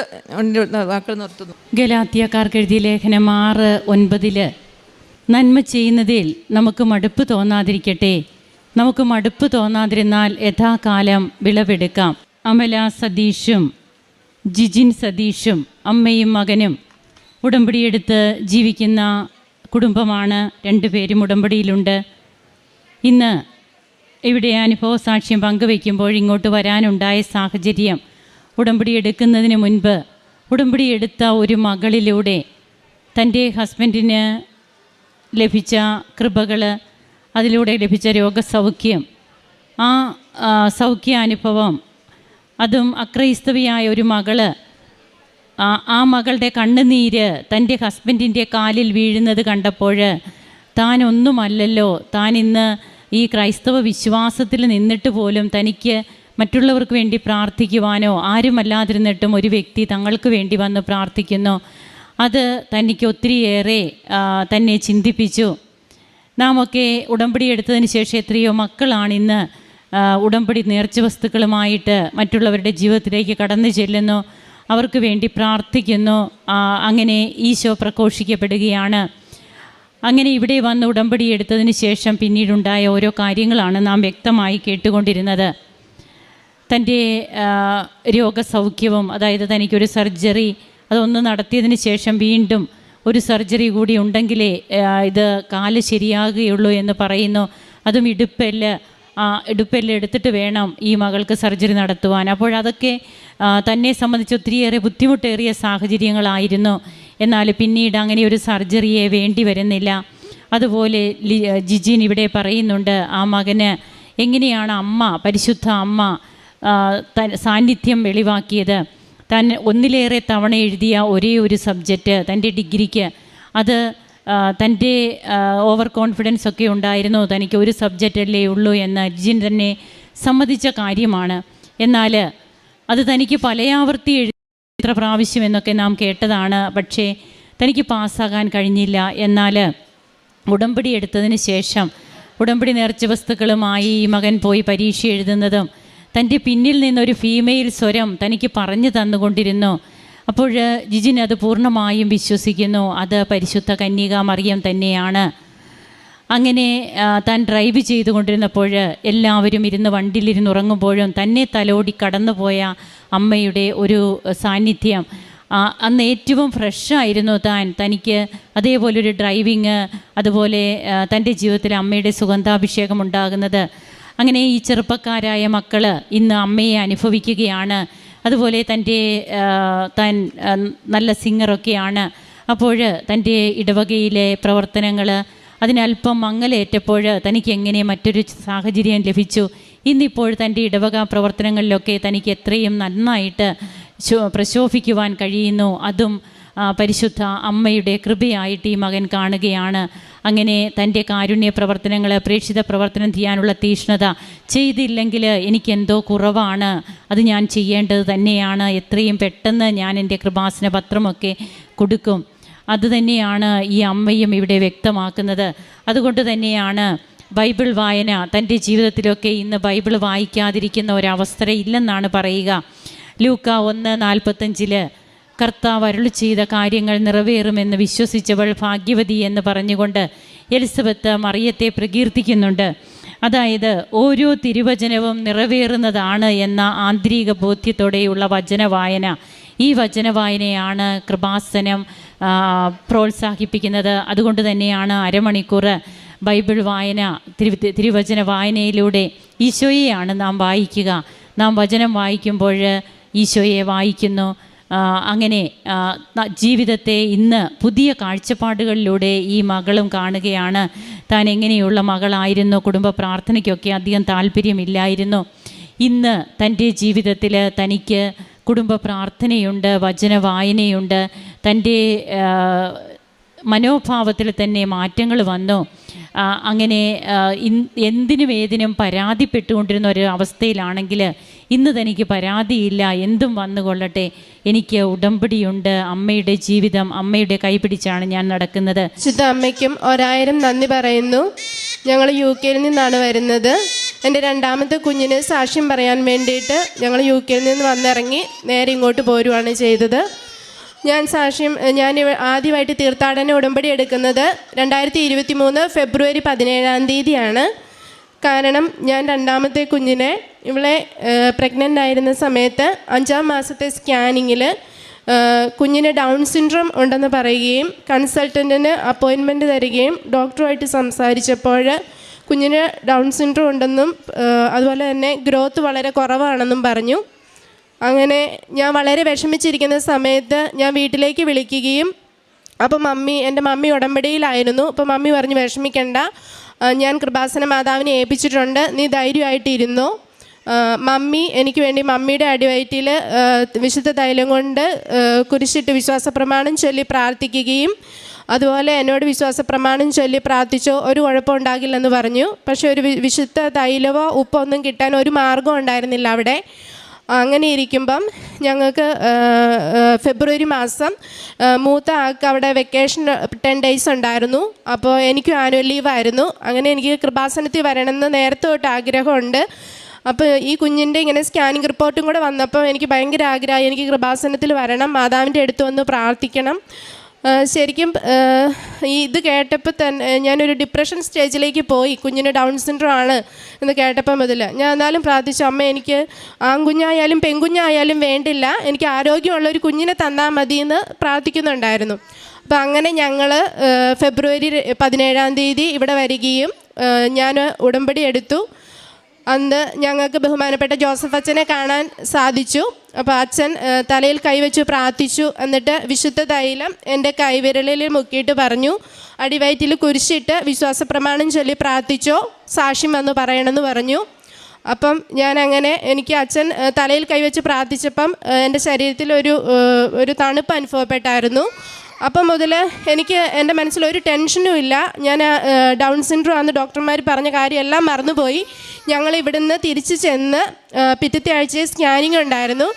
വാക്കുകൾ നിർത്തുന്നു. ഗലാത്യക്കാർക്ക് എഴുതിയ ലേഖനം 6:9 നന്മ ചെയ്യുന്നതിൽ നമുക്ക് മടുപ്പ് തോന്നാതിരിക്കട്ടെ. നമുക്ക് മടുപ്പ് തോന്നാതിരുന്നാൽ യഥാകാലം വിളവെടുക്കാം. അമല സതീഷും ജിജിൻ സതീഷും അമ്മയും മകനും ഉടമ്പടിയെടുത്ത് ജീവിക്കുന്ന കുടുംബമാണ്. 2 പേരും ഉടമ്പടിയിലുണ്ട്. ഇന്ന് ഇവിടെ അനുഭവ സാക്ഷ്യം പങ്കുവയ്ക്കുമ്പോൾ ഇങ്ങോട്ട് വരാനുണ്ടായ സാഹചര്യം, ഉടമ്പടി എടുക്കുന്നതിന് മുൻപ് ഉടമ്പടി എടുത്ത ഒരു മകളിലൂടെ തൻ്റെ ഹസ്ബൻഡിന് ലഭിച്ച കൃപകൾ, അതിലൂടെ ലഭിച്ച രോഗസൗഖ്യം, ആ സൗഖ്യാനുഭവം, അതും അക്രൈസ്തവിയായ ഒരു മകള് ആ മകളുടെ കണ്ണുനീര് തൻ്റെ ഹസ്ബൻഡിൻ്റെ കാലിൽ വീഴുന്നത് കണ്ടപ്പോൾ താൻ ഒന്നുമല്ലല്ലോ, താൻ ഇന്ന് ഈ ക്രൈസ്തവ വിശ്വാസത്തിൽ നിന്നിട്ട് പോലും തനിക്ക് മറ്റുള്ളവർക്ക് വേണ്ടി പ്രാർത്ഥിക്കുവാനോ ആരുമല്ലാതിരുന്നിട്ടും ഒരു വ്യക്തി തങ്ങൾക്ക് വേണ്ടി വന്ന് പ്രാർത്ഥിക്കുന്നു. അത് തനിക്ക് ഒത്തിരിയേറെ തന്നെ ചിന്തിപ്പിച്ചു. നാം ഒക്കെ ഉടമ്പടി എടുത്തതിന് ശേഷം എത്രയോ മക്കളാണ് ഇന്ന് ഉടമ്പടി നേർച്ച വസ്തുക്കളുമായിട്ട് മറ്റുള്ളവരുടെ ജീവിതത്തിലേക്ക് കടന്നു ചെല്ലുന്നു, അവർക്ക് വേണ്ടി പ്രാർത്ഥിക്കുന്നു. അങ്ങനെ ഈശോ പ്രഘോഷിക്കപ്പെടുകയാണ്. അങ്ങനെ ഇവിടെ വന്ന് ഉടമ്പടി എടുത്തതിന് ശേഷം പിന്നീടുണ്ടായ ഓരോ കാര്യങ്ങളാണ് നാം വ്യക്തമായി കേട്ടുകൊണ്ടിരുന്നത്. തൻ്റെ രോഗസൗഖ്യവും, അതായത് തനിക്കൊരു സർജറി അതൊന്ന് നടത്തിയതിന് ശേഷം വീണ്ടും ഒരു സർജറി കൂടി ഉണ്ടെങ്കിലേ ഇത് കാല് ശരിയാകുകയുള്ളൂ എന്ന് പറയുന്നു. അതും ഇടുപ്പെല്ല് എടുത്തിട്ട് വേണം ഈ മകൾക്ക് സർജറി നടത്തുവാൻ. അപ്പോഴതൊക്കെ തന്നെ സംബന്ധിച്ച് ഒത്തിരിയേറെ ബുദ്ധിമുട്ടേറിയ സാഹചര്യങ്ങളായിരുന്നു. എന്നാൽ പിന്നീട് അങ്ങനെ ഒരു സർജറിയെ വേണ്ടി വരുന്നില്ല. അതുപോലെ ജിജിൻ ഇവിടെ പറയുന്നുണ്ട്, ആ മകന് എങ്ങനെയാണ് പരിശുദ്ധ അമ്മ സാന്നിധ്യം വെളിവാക്കിയത്. താൻ ഒന്നിലേറെ തവണ എഴുതിയ ഒരേ ഒരു സബ്ജക്റ്റ് തൻ്റെ ഡിഗ്രിക്ക്, അത് തൻ്റെ ഓവർ കോൺഫിഡൻസ് ഒക്കെ ഉണ്ടായിരുന്നു, തനിക്ക് ഒരു സബ്ജക്റ്റല്ലേ ഉള്ളൂ എന്ന് ജിജിൻ തന്നെ സമ്മതിച്ച കാര്യമാണ്. എന്നാൽ അത് തനിക്ക് പലയാവർത്തി എത്ര പ്രാവശ്യം എന്നൊക്കെ നാം കേട്ടതാണ്. പക്ഷേ തനിക്ക് പാസ്സാകാൻ കഴിഞ്ഞില്ല. എന്നാൽ ഉടമ്പടി എടുത്തതിന് ശേഷം ഉടമ്പടി നേർച്ച വസ്തുക്കളുമായി ഈ മകൻ പോയി പരീക്ഷ എഴുതുന്നതും തൻ്റെ പിന്നിൽ നിന്നൊരു ഫീമെയിൽ സ്വരം തനിക്ക് പറഞ്ഞു തന്നുകൊണ്ടിരുന്നു. അപ്പോൾ ജിജിൻ അത് പൂർണ്ണമായും വിശ്വസിക്കുന്നു, അത് പരിശുദ്ധ കന്യക മറിയം തന്നെയാണ്. അങ്ങനെ താൻ ഡ്രൈവ് ചെയ്തുകൊണ്ടിരുന്നപ്പോൾ എല്ലാവരും ഇരുന്ന് വണ്ടിയിലിരുന്ന് ഉറങ്ങുമ്പോഴും തന്നെ തലോടി കടന്നുപോയ അമ്മയുടെ ഒരു സാന്നിധ്യം, അന്ന് ഏറ്റവും ഫ്രഷായിരുന്നു തനിക്ക് അതേപോലൊരു ഡ്രൈവിങ്, അതുപോലെ തൻ്റെ ജീവിതത്തിൽ അമ്മയുടെ സുഗന്ധാഭിഷേകം ഉണ്ടാകുന്നത്. അങ്ങനെ ഈ ചെറുപ്പക്കാരായ മക്കൾ ഇന്ന് അമ്മയെ അനുഭവിക്കുകയാണ്. അതുപോലെ താൻ നല്ല സിംഗറൊക്കെയാണ്. അപ്പോൾ തൻ്റെ ഇടവകയിലെ പ്രവർത്തനങ്ങൾ അതിനല്പം മങ്ങലേറ്റപ്പോൾ തനിക്ക് എങ്ങനെ മറ്റൊരു സാഹചര്യം ലഭിച്ചു. ഇന്നിപ്പോൾ തൻ്റെ ഇടവക പ്രവർത്തനങ്ങളിലൊക്കെ തനിക്ക് എത്രയും നന്നായിട്ട് പ്രശോഭിക്കുവാൻ കഴിയുന്നു. അതും പരിശുദ്ധ അമ്മയുടെ കൃപയായിട്ട് ഈ മകൻ കാണുകയാണ്. അങ്ങനെ തൻ്റെ കാരുണ്യ പ്രവർത്തനങ്ങൾ, പ്രേക്ഷിത പ്രവർത്തനം ചെയ്യാനുള്ള തീഷ്ണത, ചെയ്തില്ലെങ്കിൽ എനിക്കെന്തോ കുറവാണ്, അത് ഞാൻ ചെയ്യേണ്ടത് തന്നെയാണ്, എത്രയും പെട്ടെന്ന് ഞാൻ എൻ്റെ കൃപാസന പത്രമൊക്കെ കൊടുക്കും. അതുതന്നെയാണ് ഈ അമ്മയും ഇവിടെ വ്യക്തമാക്കുന്നത്. അതുകൊണ്ട് തന്നെയാണ് ബൈബിൾ വായന തൻ്റെ ജീവിതത്തിലൊക്കെ ഇന്ന് ബൈബിൾ വായിക്കാതിരിക്കുന്ന ഒരവസരം ഇല്ലെന്നാണ് പറയുക. ലൂക്ക 1:45 കർത്താവ് അരുളി ചെയ്ത കാര്യങ്ങൾ നിറവേറുമെന്ന് വിശ്വസിച്ചവൾ ഭാഗ്യവതി എന്ന് പറഞ്ഞുകൊണ്ട് എലിസബത്ത് മറിയത്തെ പ്രകീർത്തിക്കുന്നുണ്ട്. അതായത് ഓരോ തിരുവചനവും നിറവേറുന്നതാണ് എന്ന ആന്തരിക ബോധ്യത്തോടെയുള്ള വചനവായന. ഈ വചനവായനയാണ് കൃപാസനം പ്രോത്സാഹിപ്പിക്കുന്നത്. അതുകൊണ്ട് തന്നെയാണ് അരമണിക്കൂർ ബൈബിൾ വായന, തിരുവചന വായനയിലൂടെ ഈശോയെയാണ് നാം വായിക്കുക. നാം വചനം വായിക്കുമ്പോൾ ഈശോയെ വായിക്കുന്നു. അങ്ങനെ ജീവിതത്തെ ഇന്ന് പുതിയ കാഴ്ചപ്പാടുകളിലൂടെ ഈ മകളും കാണുകയാണ്. താൻ എങ്ങനെയുള്ള മകളായിരുന്നു, കുടുംബ പ്രാർത്ഥനയ്ക്കൊക്കെ അധികം താല്പര്യമില്ലായിരുന്നു. ഇന്ന് തൻ്റെ ജീവിതത്തിൽ തനിക്ക് കുടുംബ പ്രാർത്ഥനയുണ്ട്, വചന വായനയുണ്ട്. തൻ്റെ മനോഭാവത്തിൽ തന്നെ മാറ്റങ്ങൾ വന്നു. അങ്ങനെ എന്തിനും ഏതിനും പരാതിപ്പെട്ടുകൊണ്ടിരുന്ന ഒരു അവസ്ഥയിലാണെങ്കിൽ ഇന്ന് തനിക്ക് പരാതിയില്ല, എന്തും വന്നുകൊള്ളട്ടെ, എനിക്ക് ഉടമ്പടിയുണ്ട്, അമ്മയുടെ ജീവിതം അമ്മയുടെ കൈപിടിച്ചാണ് ഞാൻ നടക്കുന്നത്. വിശുദ്ധ അമ്മയ്ക്കും 1000 നന്ദി പറയുന്നു. ഞങ്ങൾ UK നിന്നാണ് വരുന്നത്. എൻ്റെ രണ്ടാമത്തെ കുഞ്ഞിന് സാക്ഷ്യം പറയാൻ വേണ്ടിയിട്ട് ഞങ്ങൾ UK നിന്ന് വന്നിറങ്ങി നേരെ ഇങ്ങോട്ട് പോരുവാണ് ചെയ്തത്. ഞാൻ ആദ്യമായിട്ട് തീർത്ഥാടന ഉടമ്പടി എടുക്കുന്നത് 2023 ഫെബ്രുവരി 17 കാരണം ഞാൻ രണ്ടാമത്തെ കുഞ്ഞിനെ, ഇവളെ പ്രഗ്നൻ്റ് ആയിരുന്ന സമയത്ത് 5ാം മാസത്തെ സ്കാനിങ്ങിൽ കുഞ്ഞിന് ഡൗൺ സിൻഡ്രോം ഉണ്ടെന്ന് പറയുകയും കൺസൾട്ടൻറ്റിന് അപ്പോയിൻമെൻറ്റ് തരികയും ഡോക്ടറുമായിട്ട് സംസാരിച്ചപ്പോൾ കുഞ്ഞിന് ഡൗൺ സിൻഡ്രോം ഉണ്ടെന്നും അതുപോലെ തന്നെ ഗ്രോത്ത് വളരെ കുറവാണെന്നും പറഞ്ഞു. അങ്ങനെ ഞാൻ വളരെ വിഷമിച്ചിരിക്കുന്ന സമയത്ത് ഞാൻ വീട്ടിലേക്ക് വിളിക്കുകയും അപ്പം എൻ്റെ മമ്മി ഉടമ്പടിയിലായിരുന്നു. അപ്പോൾ മമ്മി പറഞ്ഞു, വിഷമിക്കണ്ട, ഞാൻ കൃപാസന മാതാവിനെ ഏൽപ്പിച്ചിട്ടുണ്ട്, നീ ധൈര്യമായിട്ടിരുന്നു. മമ്മി എനിക്ക് വേണ്ടി മമ്മിയുടെ അടിവയറ്റിൽ വിശുദ്ധ തൈലം കൊണ്ട് കുരിശിട്ട് വിശ്വാസ പ്രമാണം ചൊല്ലി പ്രാർത്ഥിക്കുകയും അതുപോലെ എന്നോട് വിശ്വാസ പ്രമാണം ചൊല്ലി പ്രാർത്ഥിച്ചോ, ഒരു കുഴപ്പം ഉണ്ടാകില്ലെന്ന് പറഞ്ഞു. പക്ഷെ ഒരു വിശുദ്ധ തൈലവോ ഉപ്പോ ഒന്നും കിട്ടാൻ ഒരു മാർഗ്ഗം ഉണ്ടായിരുന്നില്ല അവിടെ. അങ്ങനെ ഇരിക്കുമ്പം ഞങ്ങൾക്ക് ഫെബ്രുവരി മാസം മൂത്ത ആൾക്ക് അവിടെ വെക്കേഷൻ 10 days ഉണ്ടായിരുന്നു. അപ്പോൾ എനിക്കും ആനുവൽ ലീവായിരുന്നു. അങ്ങനെ എനിക്ക് കൃപാസനത്തിൽ വരണമെന്ന് നേരത്തെ തൊട്ട് ആഗ്രഹമുണ്ട്. അപ്പോൾ ഈ കുഞ്ഞിൻ്റെ ഇങ്ങനെ സ്കാനിങ് റിപ്പോർട്ടും കൂടെ വന്നപ്പോൾ എനിക്ക് ഭയങ്കര ആഗ്രഹമായി, എനിക്ക് കൃപാസനത്തിൽ വരണം, മാതാവിൻ്റെ അടുത്ത് വന്ന് പ്രാർത്ഥിക്കണം. ശരിക്കും ഇത് കേട്ടപ്പോൾ തന്നെ ഞാനൊരു ഡിപ്രഷൻ സ്റ്റേജിലേക്ക് പോയി. കുഞ്ഞിന് ഡൗൺ സിൻഡ്രോം ആണ് എന്ന് കേട്ടപ്പോൾ മുതൽ ഞാൻ എന്നാലും പ്രാർത്ഥിച്ചു, അമ്മ എനിക്ക് ആൺകുഞ്ഞായാലും പെൺകുഞ്ഞായാലും വേണ്ടില്ല, എനിക്ക് ആരോഗ്യമുള്ളൊരു കുഞ്ഞിനെ തന്നാൽ മതി എന്ന് പ്രാർത്ഥിക്കുന്നുണ്ടായിരുന്നു. അപ്പോൾ അങ്ങനെ ഞങ്ങൾ ഫെബ്രുവരി 17 ഇവിടെ വരികയും ഞാൻ ഉടമ്പടി എടുത്തു. അന്ന് ഞങ്ങൾക്ക് ബഹുമാനപ്പെട്ട ജോസഫ് അച്ഛനെ കാണാൻ സാധിച്ചു. അപ്പോൾ അച്ഛൻ തലയിൽ കൈവച്ച് പ്രാർത്ഥിച്ചു. എന്നിട്ട് വിശുദ്ധ തൈലം എൻ്റെ കൈവിരലിൽ മുക്കിയിട്ട് പറഞ്ഞു, അടിവയറ്റിൽ കുരിശിട്ട് വിശ്വാസ പ്രമാണം ചൊല്ലി പ്രാർത്ഥിച്ചോ, സാക്ഷ്യം വന്ന് പറയണമെന്ന് പറഞ്ഞു. അപ്പം ഞാൻ അങ്ങനെ എനിക്ക് അച്ഛൻ തലയിൽ കൈവച്ച് പ്രാർത്ഥിച്ചപ്പം എൻ്റെ ശരീരത്തിൽ ഒരു തണുപ്പ് അനുഭവപ്പെട്ടായിരുന്നു. അപ്പം മുതൽ എനിക്ക് എൻ്റെ മനസ്സിലൊരു ടെൻഷനും ഇല്ല. ഞാൻ ഡൗൺ സിൻഡ്രോം ആണെന്ന് ഡോക്ടർമാർ പറഞ്ഞ കാര്യമെല്ലാം മറന്നുപോയി. ഞങ്ങൾ ഇവിടുന്ന് തിരിച്ച് ചെന്ന് പിറ്റത്തെ ആഴ്ച സ്കാനിങ് ഉണ്ടായിരുന്നു.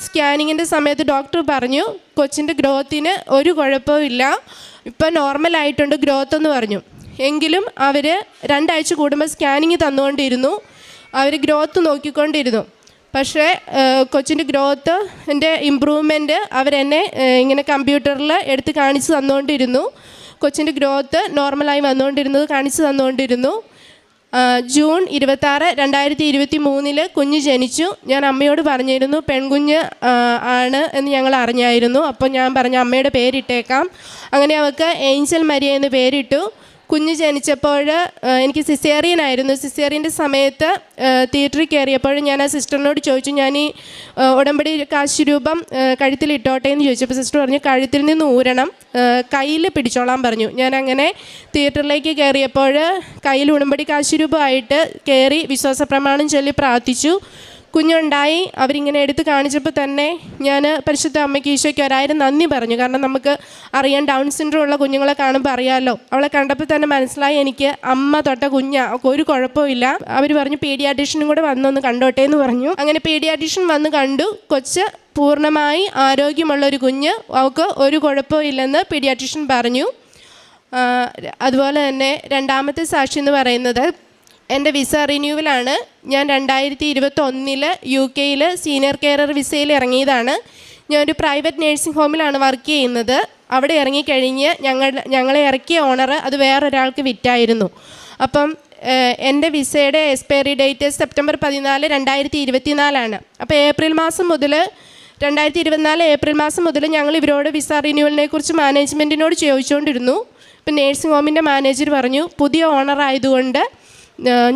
സ്കാനിങ്ങിൻ്റെ സമയത്ത് ഡോക്ടർ പറഞ്ഞു, കൊച്ചിൻ്റെ ഗ്രോത്തിന് ഒരു കുഴപ്പവും ഇല്ല, ഇപ്പം നോർമലായിട്ടുണ്ട് ഗ്രോത്ത് എന്ന് പറഞ്ഞു. എങ്കിലും അവർ 2 ആഴ്ച കൂടുമ്പോൾ സ്കാനിങ് തന്നുകൊണ്ടിരുന്നു. അവർ ഗ്രോത്ത് നോക്കിക്കൊണ്ടിരുന്നു. പക്ഷേ കൊച്ചിൻ്റെ ഗ്രോത്ത് എൻ്റെ ഇമ്പ്രൂവ്മെൻറ്റ് അവരെന്നെ ഇങ്ങനെ കമ്പ്യൂട്ടറിൽ എടുത്ത് കാണിച്ച് തന്നുകൊണ്ടിരുന്നു. കൊച്ചിൻ്റെ ഗ്രോത്ത് നോർമലായി വന്നുകൊണ്ടിരുന്നത് കാണിച്ച് തന്നുകൊണ്ടിരുന്നു. ജൂൺ 26, 2023 കുഞ്ഞ് ജനിച്ചു. ഞാൻ അമ്മയോട് പറഞ്ഞിരുന്നു പെൺകുഞ്ഞ് ആണ് എന്ന് ഞങ്ങൾ അറിഞ്ഞായിരുന്നു. അപ്പോൾ ഞാൻ പറഞ്ഞു അമ്മയുടെ പേരിട്ടേക്കാം. അങ്ങനെ അവൾക്ക് ഏഞ്ചൽ മരിയ എന്ന് പേരിട്ടു. കുഞ്ഞ് ജനിച്ചപ്പോൾ എനിക്ക് സിസേറിയൻ ആയിരുന്നു. സിസേറിയൻ്റെ സമയത്ത് തിയേറ്ററിൽ കയറിയപ്പോൾ ഞാൻ ആ സിസ്റ്ററിനോട് ചോദിച്ചു, ഞാൻ ഈ ഉടമ്പടി കാശ് രൂപം കഴുത്തിലിട്ടോട്ടെ എന്ന് ചോദിച്ചു. അപ്പോൾ സിസ്റ്റർ പറഞ്ഞു കഴുത്തിൽ നിന്ന് ഊരണം, കയ്യിൽ പിടിച്ചോളാൻ പറഞ്ഞു. ഞാൻ അങ്ങനെ തിയേറ്ററിലേക്ക് കയറിയപ്പോൾ കയ്യിൽ ഉടമ്പടി കാശ് രൂപമായിട്ട് കയറി വിശ്വാസ പ്രമാണം ചൊല്ലി പ്രാർത്ഥിച്ചു. കുഞ്ഞുണ്ടായി. അവരിങ്ങനെ എടുത്ത് കാണിച്ചപ്പോൾ തന്നെ ഞാൻ പരിശുദ്ധ അമ്മയ്ക്ക് ഈശോയ്ക്ക് 1000 നന്ദി പറഞ്ഞു. കാരണം നമുക്ക് അറിയാം ഡൗൺ സിൻഡ്രോം ഉള്ള കുഞ്ഞുങ്ങളെ കാണുമ്പോൾ അറിയാമല്ലോ. അവളെ കണ്ടപ്പോൾ തന്നെ മനസ്സിലായി എനിക്ക് അമ്മ തൊട്ട കുഞ്ഞാ, ഒരു കുഴപ്പമില്ല. അവർ പറഞ്ഞു പീഡിയാട്രീഷ്യനും കൂടെ വന്നൊന്ന് കണ്ടോട്ടെ എന്ന് പറഞ്ഞു. അങ്ങനെ പീഡിയാട്രീഷ്യൻ വന്ന് കണ്ടു. കൊച്ച് പൂർണ്ണമായി ആരോഗ്യമുള്ളൊരു കുഞ്ഞ്, അവൾക്ക് ഒരു കുഴപ്പവും ഇല്ലെന്ന് പീഡിയാട്രീഷ്യൻ പറഞ്ഞു. അതുപോലെ തന്നെ രണ്ടാമത്തെ സാക്ഷി എന്ന് പറയുന്നത് എൻ്റെ വിസ റിന്യൂവലാണ്. ഞാൻ 2021 UK സീനിയർ കെയറർ വിസയിൽ ഇറങ്ങിയതാണ്. ഞാനൊരു പ്രൈവറ്റ് നേഴ്സിംഗ് ഹോമിലാണ് വർക്ക് ചെയ്യുന്നത്. അവിടെ ഇറങ്ങിക്കഴിഞ്ഞ് ഞങ്ങളെ ഇറക്കിയ ഓണർ അത് വേറൊരാൾക്ക് വിറ്റായിരുന്നു. അപ്പം എൻ്റെ വിസയുടെ എക്സ്പയറി ഡേറ്റ് സെപ്റ്റംബർ 14, 2024 അപ്പോൾ ഏപ്രിൽ മാസം മുതൽ 2024 ഏപ്രിൽ മാസം മുതൽ ഞങ്ങൾ ഇവരോട് വിസ റിന്യൂവലിനെ കുറിച്ച് മാനേജ്മെൻറ്റിനോട് ചോദിച്ചുകൊണ്ടിരുന്നു. ഇപ്പം നേഴ്സിംഗ് ഹോമിൻ്റെ മാനേജർ പറഞ്ഞു പുതിയ ഓണർ ആയതുകൊണ്ട്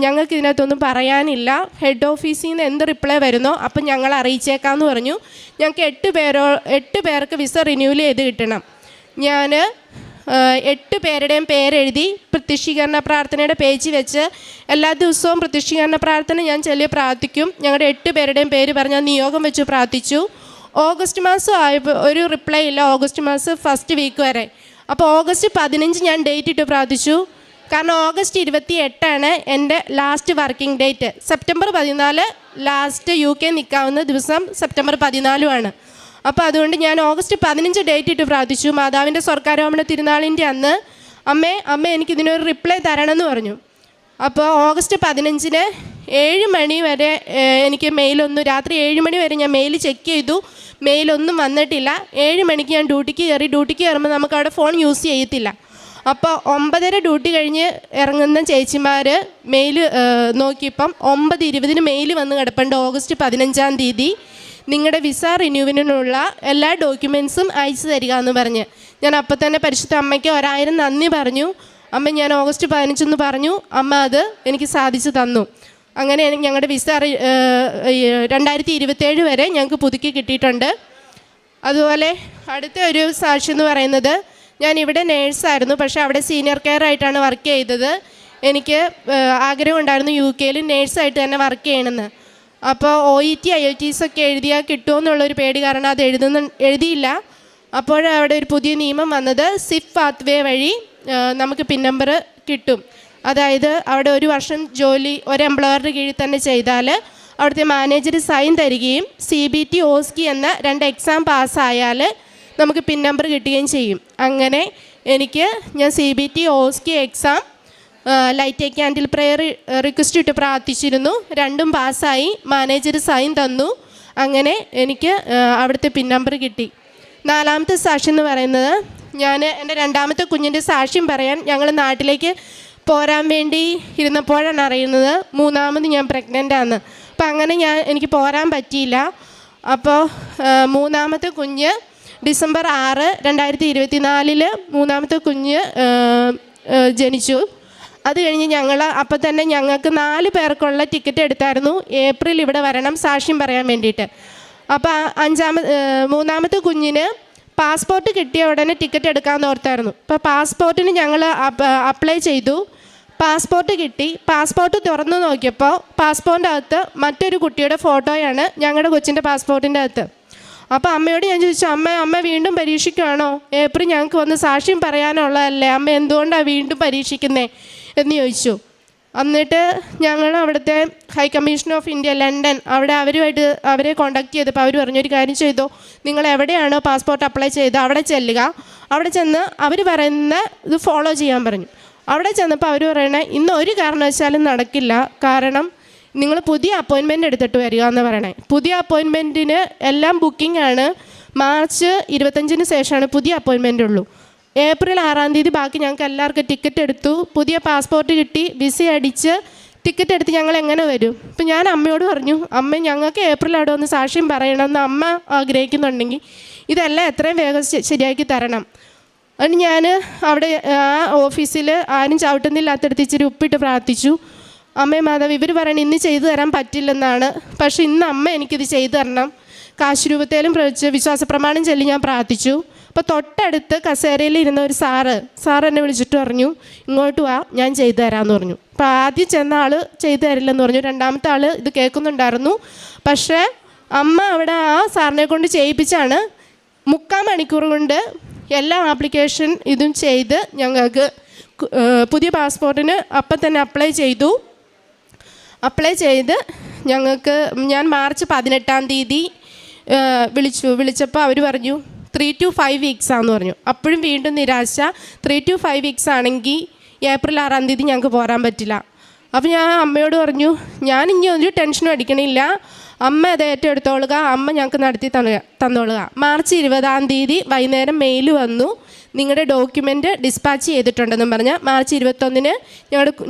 ഞങ്ങൾക്ക് ഇതിനകത്തൊന്നും പറയാനില്ല, ഹെഡ് ഓഫീസിൽ നിന്ന് എന്ത് റിപ്ലൈ വരുന്നോ അപ്പം ഞങ്ങൾ അറിയിച്ചേക്കാമെന്ന് പറഞ്ഞു. ഞങ്ങൾക്ക് 8 പേർക്ക് വിസ റിന്യൂവൽ ചെയ്ത് കിട്ടണം. ഞാൻ 8 പേരുടെയും പേരെഴുതി പ്രത്യക്ഷീകരണ പ്രാർത്ഥനയുടെ പേജ് വെച്ച് എല്ലാ ദിവസവും പ്രത്യക്ഷീകരണ പ്രാർത്ഥന ഞാൻ ചൊല്ലി പ്രാർത്ഥിക്കും. ഞങ്ങളുടെ 8 പേരുടെയും പേര് പറഞ്ഞ് നിയോഗം വെച്ച് പ്രാർത്ഥിച്ചു. ഓഗസ്റ്റ് മാസം ആയപ്പോൾ ഒരു റിപ്ലൈ ഇല്ല, ഓഗസ്റ്റ് മാസം ഫസ്റ്റ് വീക്ക് വരെ. അപ്പോൾ ഓഗസ്റ്റ് 15 ഞാൻ ഡേറ്റ് ഇട്ട് പ്രാർത്ഥിച്ചു. കാരണം ഓഗസ്റ്റ് 28 എൻ്റെ last working date. September 14 last UK നിൽക്കാവുന്ന ദിവസം സെപ്റ്റംബർ 14 അപ്പോൾ അതുകൊണ്ട് ഞാൻ ഓഗസ്റ്റ് 15 ഡേറ്റ് ഇട്ട് പ്രാർത്ഥിച്ചു. മാതാവിൻ്റെ സ്വർഗ്ഗാരോഹണ തിരുനാളിൻ്റെ അന്ന് അമ്മ എനിക്കിതിനൊരു റിപ്ലൈ തരണമെന്ന് പറഞ്ഞു. അപ്പോൾ ഓഗസ്റ്റ് 15 7 മണി വരെ എനിക്ക് രാത്രി 7 മണി വരെ ഞാൻ മെയിൽ ചെക്ക് ചെയ്തു. മെയിലൊന്നും വന്നിട്ടില്ല. 7 മണിക്ക് ഞാൻ ഡ്യൂട്ടിക്ക് കയറുമ്പോൾ നമുക്കവിടെ ഫോൺ യൂസ് ചെയ്യത്തില്ല. അപ്പോൾ 9:30 ഡ്യൂട്ടി കഴിഞ്ഞ് ഇറങ്ങുന്ന ചേച്ചിമാർ മെയിൽ നോക്കിയപ്പം 9:20 മെയിൽ വന്ന് കിടപ്പുണ്ട്. ഓഗസ്റ്റ് 15 നിങ്ങളുടെ വിസ റിന്യൂവലിനുള്ള എല്ലാ ഡോക്യുമെൻറ്റ്സും അയച്ചു തരിക എന്ന് പറഞ്ഞ്. ഞാൻ അപ്പോൾ തന്നെ പരിശുദ്ധ അമ്മയ്ക്ക് 1000 നന്ദി പറഞ്ഞു. അമ്മ ഞാൻ ഓഗസ്റ്റ് 15 പറഞ്ഞു. അമ്മ അത് എനിക്ക് സാധിച്ചു തന്നു. അങ്ങനെ ഞങ്ങളുടെ വിസ 2027 വരെ ഞങ്ങൾക്ക് പുതുക്കി കിട്ടിയിട്ടുണ്ട്. അതുപോലെ അടുത്ത ഒരു സാക്ഷി എന്ന് പറയുന്നത് ഞാനിവിടെ നേഴ്സായിരുന്നു, പക്ഷേ അവിടെ സീനിയർ കെയർ ആയിട്ടാണ് വർക്ക് ചെയ്തത്. എനിക്ക് ആഗ്രഹം ഉണ്ടായിരുന്നു UK നേഴ്സായിട്ട് തന്നെ വർക്ക് ചെയ്യണമെന്ന്. അപ്പോൾ OET IELTS ഒക്കെ എഴുതിയാൽ കിട്ടുമോ എന്നുള്ളൊരു പേടി കാരണം അത് എഴുതിയില്ല. അപ്പോൾ അവിടെ ഒരു പുതിയ നിയമം വന്നത് സിഫ് പാത്വേ വഴി നമുക്ക് പിൻ നമ്പർ കിട്ടും. അതായത് അവിടെ 1 വർഷം ജോലി ഒരു എംപ്ലോയറുടെ കീഴിൽ തന്നെ ചെയ്താൽ അവിടുത്തെ മാനേജർ സൈൻ തരികയും CBT OSCE എന്ന 2 എക്സാം പാസ്സായാൽ നമുക്ക് പിൻ നമ്പർ കിട്ടുകയും ചെയ്യും. അങ്ങനെ ഞാൻ CBT OSCE exam light A candle prayer request ഇട്ട് പ്രാർത്ഥിച്ചിരുന്നു. 2ഉം പാസ്സായി. മാനേജർ സൈൻ തന്നു. അങ്ങനെ എനിക്ക് അവിടുത്തെ പിൻ നമ്പർ കിട്ടി. 4ാമത്തെ സാക്ഷ്യം എന്ന് പറയുന്നത്, ഞാൻ എൻ്റെ 2ാമത്തെ കുഞ്ഞിൻ്റെ സാക്ഷ്യം പറയാൻ ഞങ്ങൾ നാട്ടിലേക്ക് പോരാൻ വേണ്ടി ഇരുന്നപ്പോഴാണ് അറിയുന്നത് 3ാമത് ഞാൻ പ്രഗ്നൻ്റാണ്. അപ്പം അങ്ങനെ എനിക്ക് പോരാൻ പറ്റിയില്ല. അപ്പോൾ 3ാമത്തെ കുഞ്ഞ് ഡിസംബർ 6, 2024 3ാമത്തെ കുഞ്ഞ് ജനിച്ചു. അത് കഴിഞ്ഞ് അപ്പം തന്നെ ഞങ്ങൾക്ക് 4 പേർക്കുള്ള ടിക്കറ്റ് എടുത്തായിരുന്നു ഏപ്രിൽ ഇവിടെ വരണം സാക്ഷ്യം പറയാൻ വേണ്ടിയിട്ട്. അപ്പോൾ 3ാമത്തെ കുഞ്ഞിന് പാസ്പോർട്ട് കിട്ടിയ ഉടനെ ടിക്കറ്റ് എടുക്കാമെന്ന് ഓർത്തായിരുന്നു. അപ്പോൾ പാസ്പോർട്ടിന് ഞങ്ങൾ അപ്ലൈ ചെയ്തു. പാസ്പോർട്ട് കിട്ടി. പാസ്പോർട്ട് തുറന്നു നോക്കിയപ്പോൾ പാസ്പോർട്ടിൻ്റെ അകത്ത് മറ്റൊരു കുട്ടിയുടെ ഫോട്ടോയാണ് ഞങ്ങളുടെ കൊച്ചിൻ്റെ പാസ്പോർട്ടിൻ്റെ അകത്ത്. അപ്പോൾ അമ്മയോട് ഞാൻ ചോദിച്ചു, അമ്മ വീണ്ടും പരീക്ഷിക്കുകയാണോ? ഏപ്രിൽ ഞങ്ങൾക്ക് വന്ന് സാക്ഷ്യം പറയാനുള്ളതല്ലേ, അമ്മ എന്തുകൊണ്ടാണ് വീണ്ടും പരീക്ഷിക്കുന്നത് എന്ന് ചോദിച്ചു. എന്നിട്ട് ഞങ്ങൾ അവിടുത്തെ high commission of India London അവരെ കോൺടാക്ട് ചെയ്തപ്പോൾ അവർ പറഞ്ഞൊരു കാര്യം ചെയ്തോ, നിങ്ങൾ എവിടെയാണോ പാസ്പോർട്ട് അപ്ലൈ ചെയ്തത് അവിടെ ചെല്ലുക. അവിടെ ചെന്ന് അവർ പറയുന്ന ഇത് ഫോളോ ചെയ്യാൻ പറഞ്ഞു. അവിടെ ചെന്നപ്പോൾ അവർ പറയണേ, ഇന്ന് ഒരു കാരണവശാലും നടക്കില്ല, കാരണം നിങ്ങൾ പുതിയ അപ്പോയിൻമെൻറ്റ് എടുത്തിട്ട് വരിക എന്ന് പറയണേ. പുതിയ അപ്പോയിൻമെൻറ്റിന് എല്ലാം ബുക്കിംഗ് ആണ്. മാർച്ച് 25 ശേഷമാണ് പുതിയ അപ്പോയിൻമെൻ്റ് ഉള്ളൂ. ഏപ്രിൽ 6 ബാക്കി ഞങ്ങൾക്ക് എല്ലാവർക്കും ടിക്കറ്റ് എടുത്തു. പുതിയ പാസ്പോർട്ട് കിട്ടി. വിസ അടിച്ച് ടിക്കറ്റ് എടുത്ത് ഞങ്ങൾ എങ്ങനെ വരും? ഇപ്പം ഞാൻ അമ്മയോട് പറഞ്ഞു, അമ്മ ഞങ്ങൾക്ക് ഏപ്രിൽ അവിടെ ഒന്ന് സാക്ഷ്യം പറയണമെന്ന് അമ്മ ആഗ്രഹിക്കുന്നുണ്ടെങ്കിൽ ഇതെല്ലാം എത്രയും വേഗം ശരിയാക്കി തരണം. അതിന് ഞാൻ അവിടെ ഓഫീസിൽ ആരും ചവിട്ടുന്നില്ലാത്തടുത്ത് ഇച്ചിരി ഉപ്പിട്ട് പ്രാർത്ഥിച്ചു. അമ്മേ മാതാവ്, ഇവർ പറയണം ഇന്ന് ചെയ്തു തരാൻ പറ്റില്ലെന്നാണ്, പക്ഷേ ഇന്ന് അമ്മ എനിക്കിത് ചെയ്തു തരണം. കാശ് രൂപത്തേലും പ്രവചിച്ച് വിശ്വാസ പ്രമാണം ചൊല്ലി ഞാൻ പ്രാർത്ഥിച്ചു. അപ്പോൾ തൊട്ടടുത്ത് കസേരയിൽ ഇരുന്ന ഒരു സാറ് എന്നെ വിളിച്ചിട്ട് പറഞ്ഞു, ഇങ്ങോട്ട് വാ, ഞാൻ ചെയ്തു തരാമെന്ന് പറഞ്ഞു. അപ്പോൾ ആദ്യം ചെന്ന ആൾ ചെയ്തു തരില്ലെന്ന് പറഞ്ഞു. 2ാമത്തെ ആൾ ഇത് കേൾക്കുന്നുണ്ടായിരുന്നു. പക്ഷേ അമ്മ അവിടെ ആ സാറിനെ കൊണ്ട് ചെയ്യിപ്പിച്ചാണ് 3/4 മണിക്കൂർ കൊണ്ട് എല്ലാ ആപ്ലിക്കേഷൻ ഇതും ചെയ്ത് ഞങ്ങൾക്ക് പുതിയ പാസ്പോർട്ടിന് അപ്പം തന്നെ അപ്ലൈ ചെയ്ത് ഞാൻ മാർച്ച് 18 വിളിച്ചപ്പോൾ അവർ പറഞ്ഞു 3 to 5 വീക്സ് ആണെന്ന് പറഞ്ഞു. അപ്പോഴും വീണ്ടും നിരാശ. 3 to 5 വീക്സ് ആണെങ്കിൽ ഏപ്രിൽ 6 ഞങ്ങൾക്ക് പോരാൻ പറ്റില്ല. അപ്പോൾ ഞാൻ അമ്മയോട് പറഞ്ഞു, ഞാൻ ഇനി ഒരു ടെൻഷനും അടിക്കണില്ല, അമ്മ അത് ഏറ്റെടുത്തോളുക, അമ്മ ഞങ്ങൾക്ക് നടത്തി തന്നോളുക. മാർച്ച് 20 വൈകുന്നേരം മെയിൽ വന്നു, നിങ്ങളുടെ ഡോക്യുമെൻറ്റ് ഡിസ്പാച്ച് ചെയ്തിട്ടുണ്ടെന്നും പറഞ്ഞ്. മാർച്ച് 21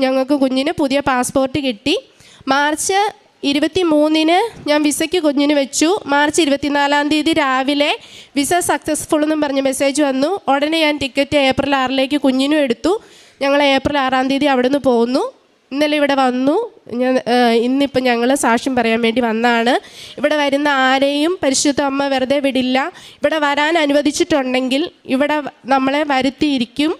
ഞങ്ങൾക്ക് കുഞ്ഞിന് പുതിയ പാസ്പോർട്ട് കിട്ടി. മാർച്ച് 23 ഞാൻ വിസയ്ക്ക് കുഞ്ഞിന് വെച്ചു. മാർച്ച് 24 രാവിലെ വിസ സക്സസ്ഫുൾ എന്നും പറഞ്ഞ് മെസ്സേജ് വന്നു. ഉടനെ ഞാൻ ടിക്കറ്റ് ഏപ്രിൽ 6 കുഞ്ഞിനും എടുത്തു. ഞങ്ങൾ ഏപ്രിൽ 6 അവിടെ നിന്ന് പോന്നു. ഇന്നലെ ഇവിടെ വന്നു. ഇന്നിപ്പോൾ ഞങ്ങൾ സാക്ഷ്യം പറയാൻ വേണ്ടി വന്നതാണ്. ഇവിടെ വരുന്ന ആരെയും പരിശുദ്ധ അമ്മ വെറുതെ വിടില്ല. ഇവിടെ വരാൻ അനുവദിച്ചിട്ടുണ്ടെങ്കിൽ ഇവിടെ നമ്മളെ വരുത്തിയിരിക്കും.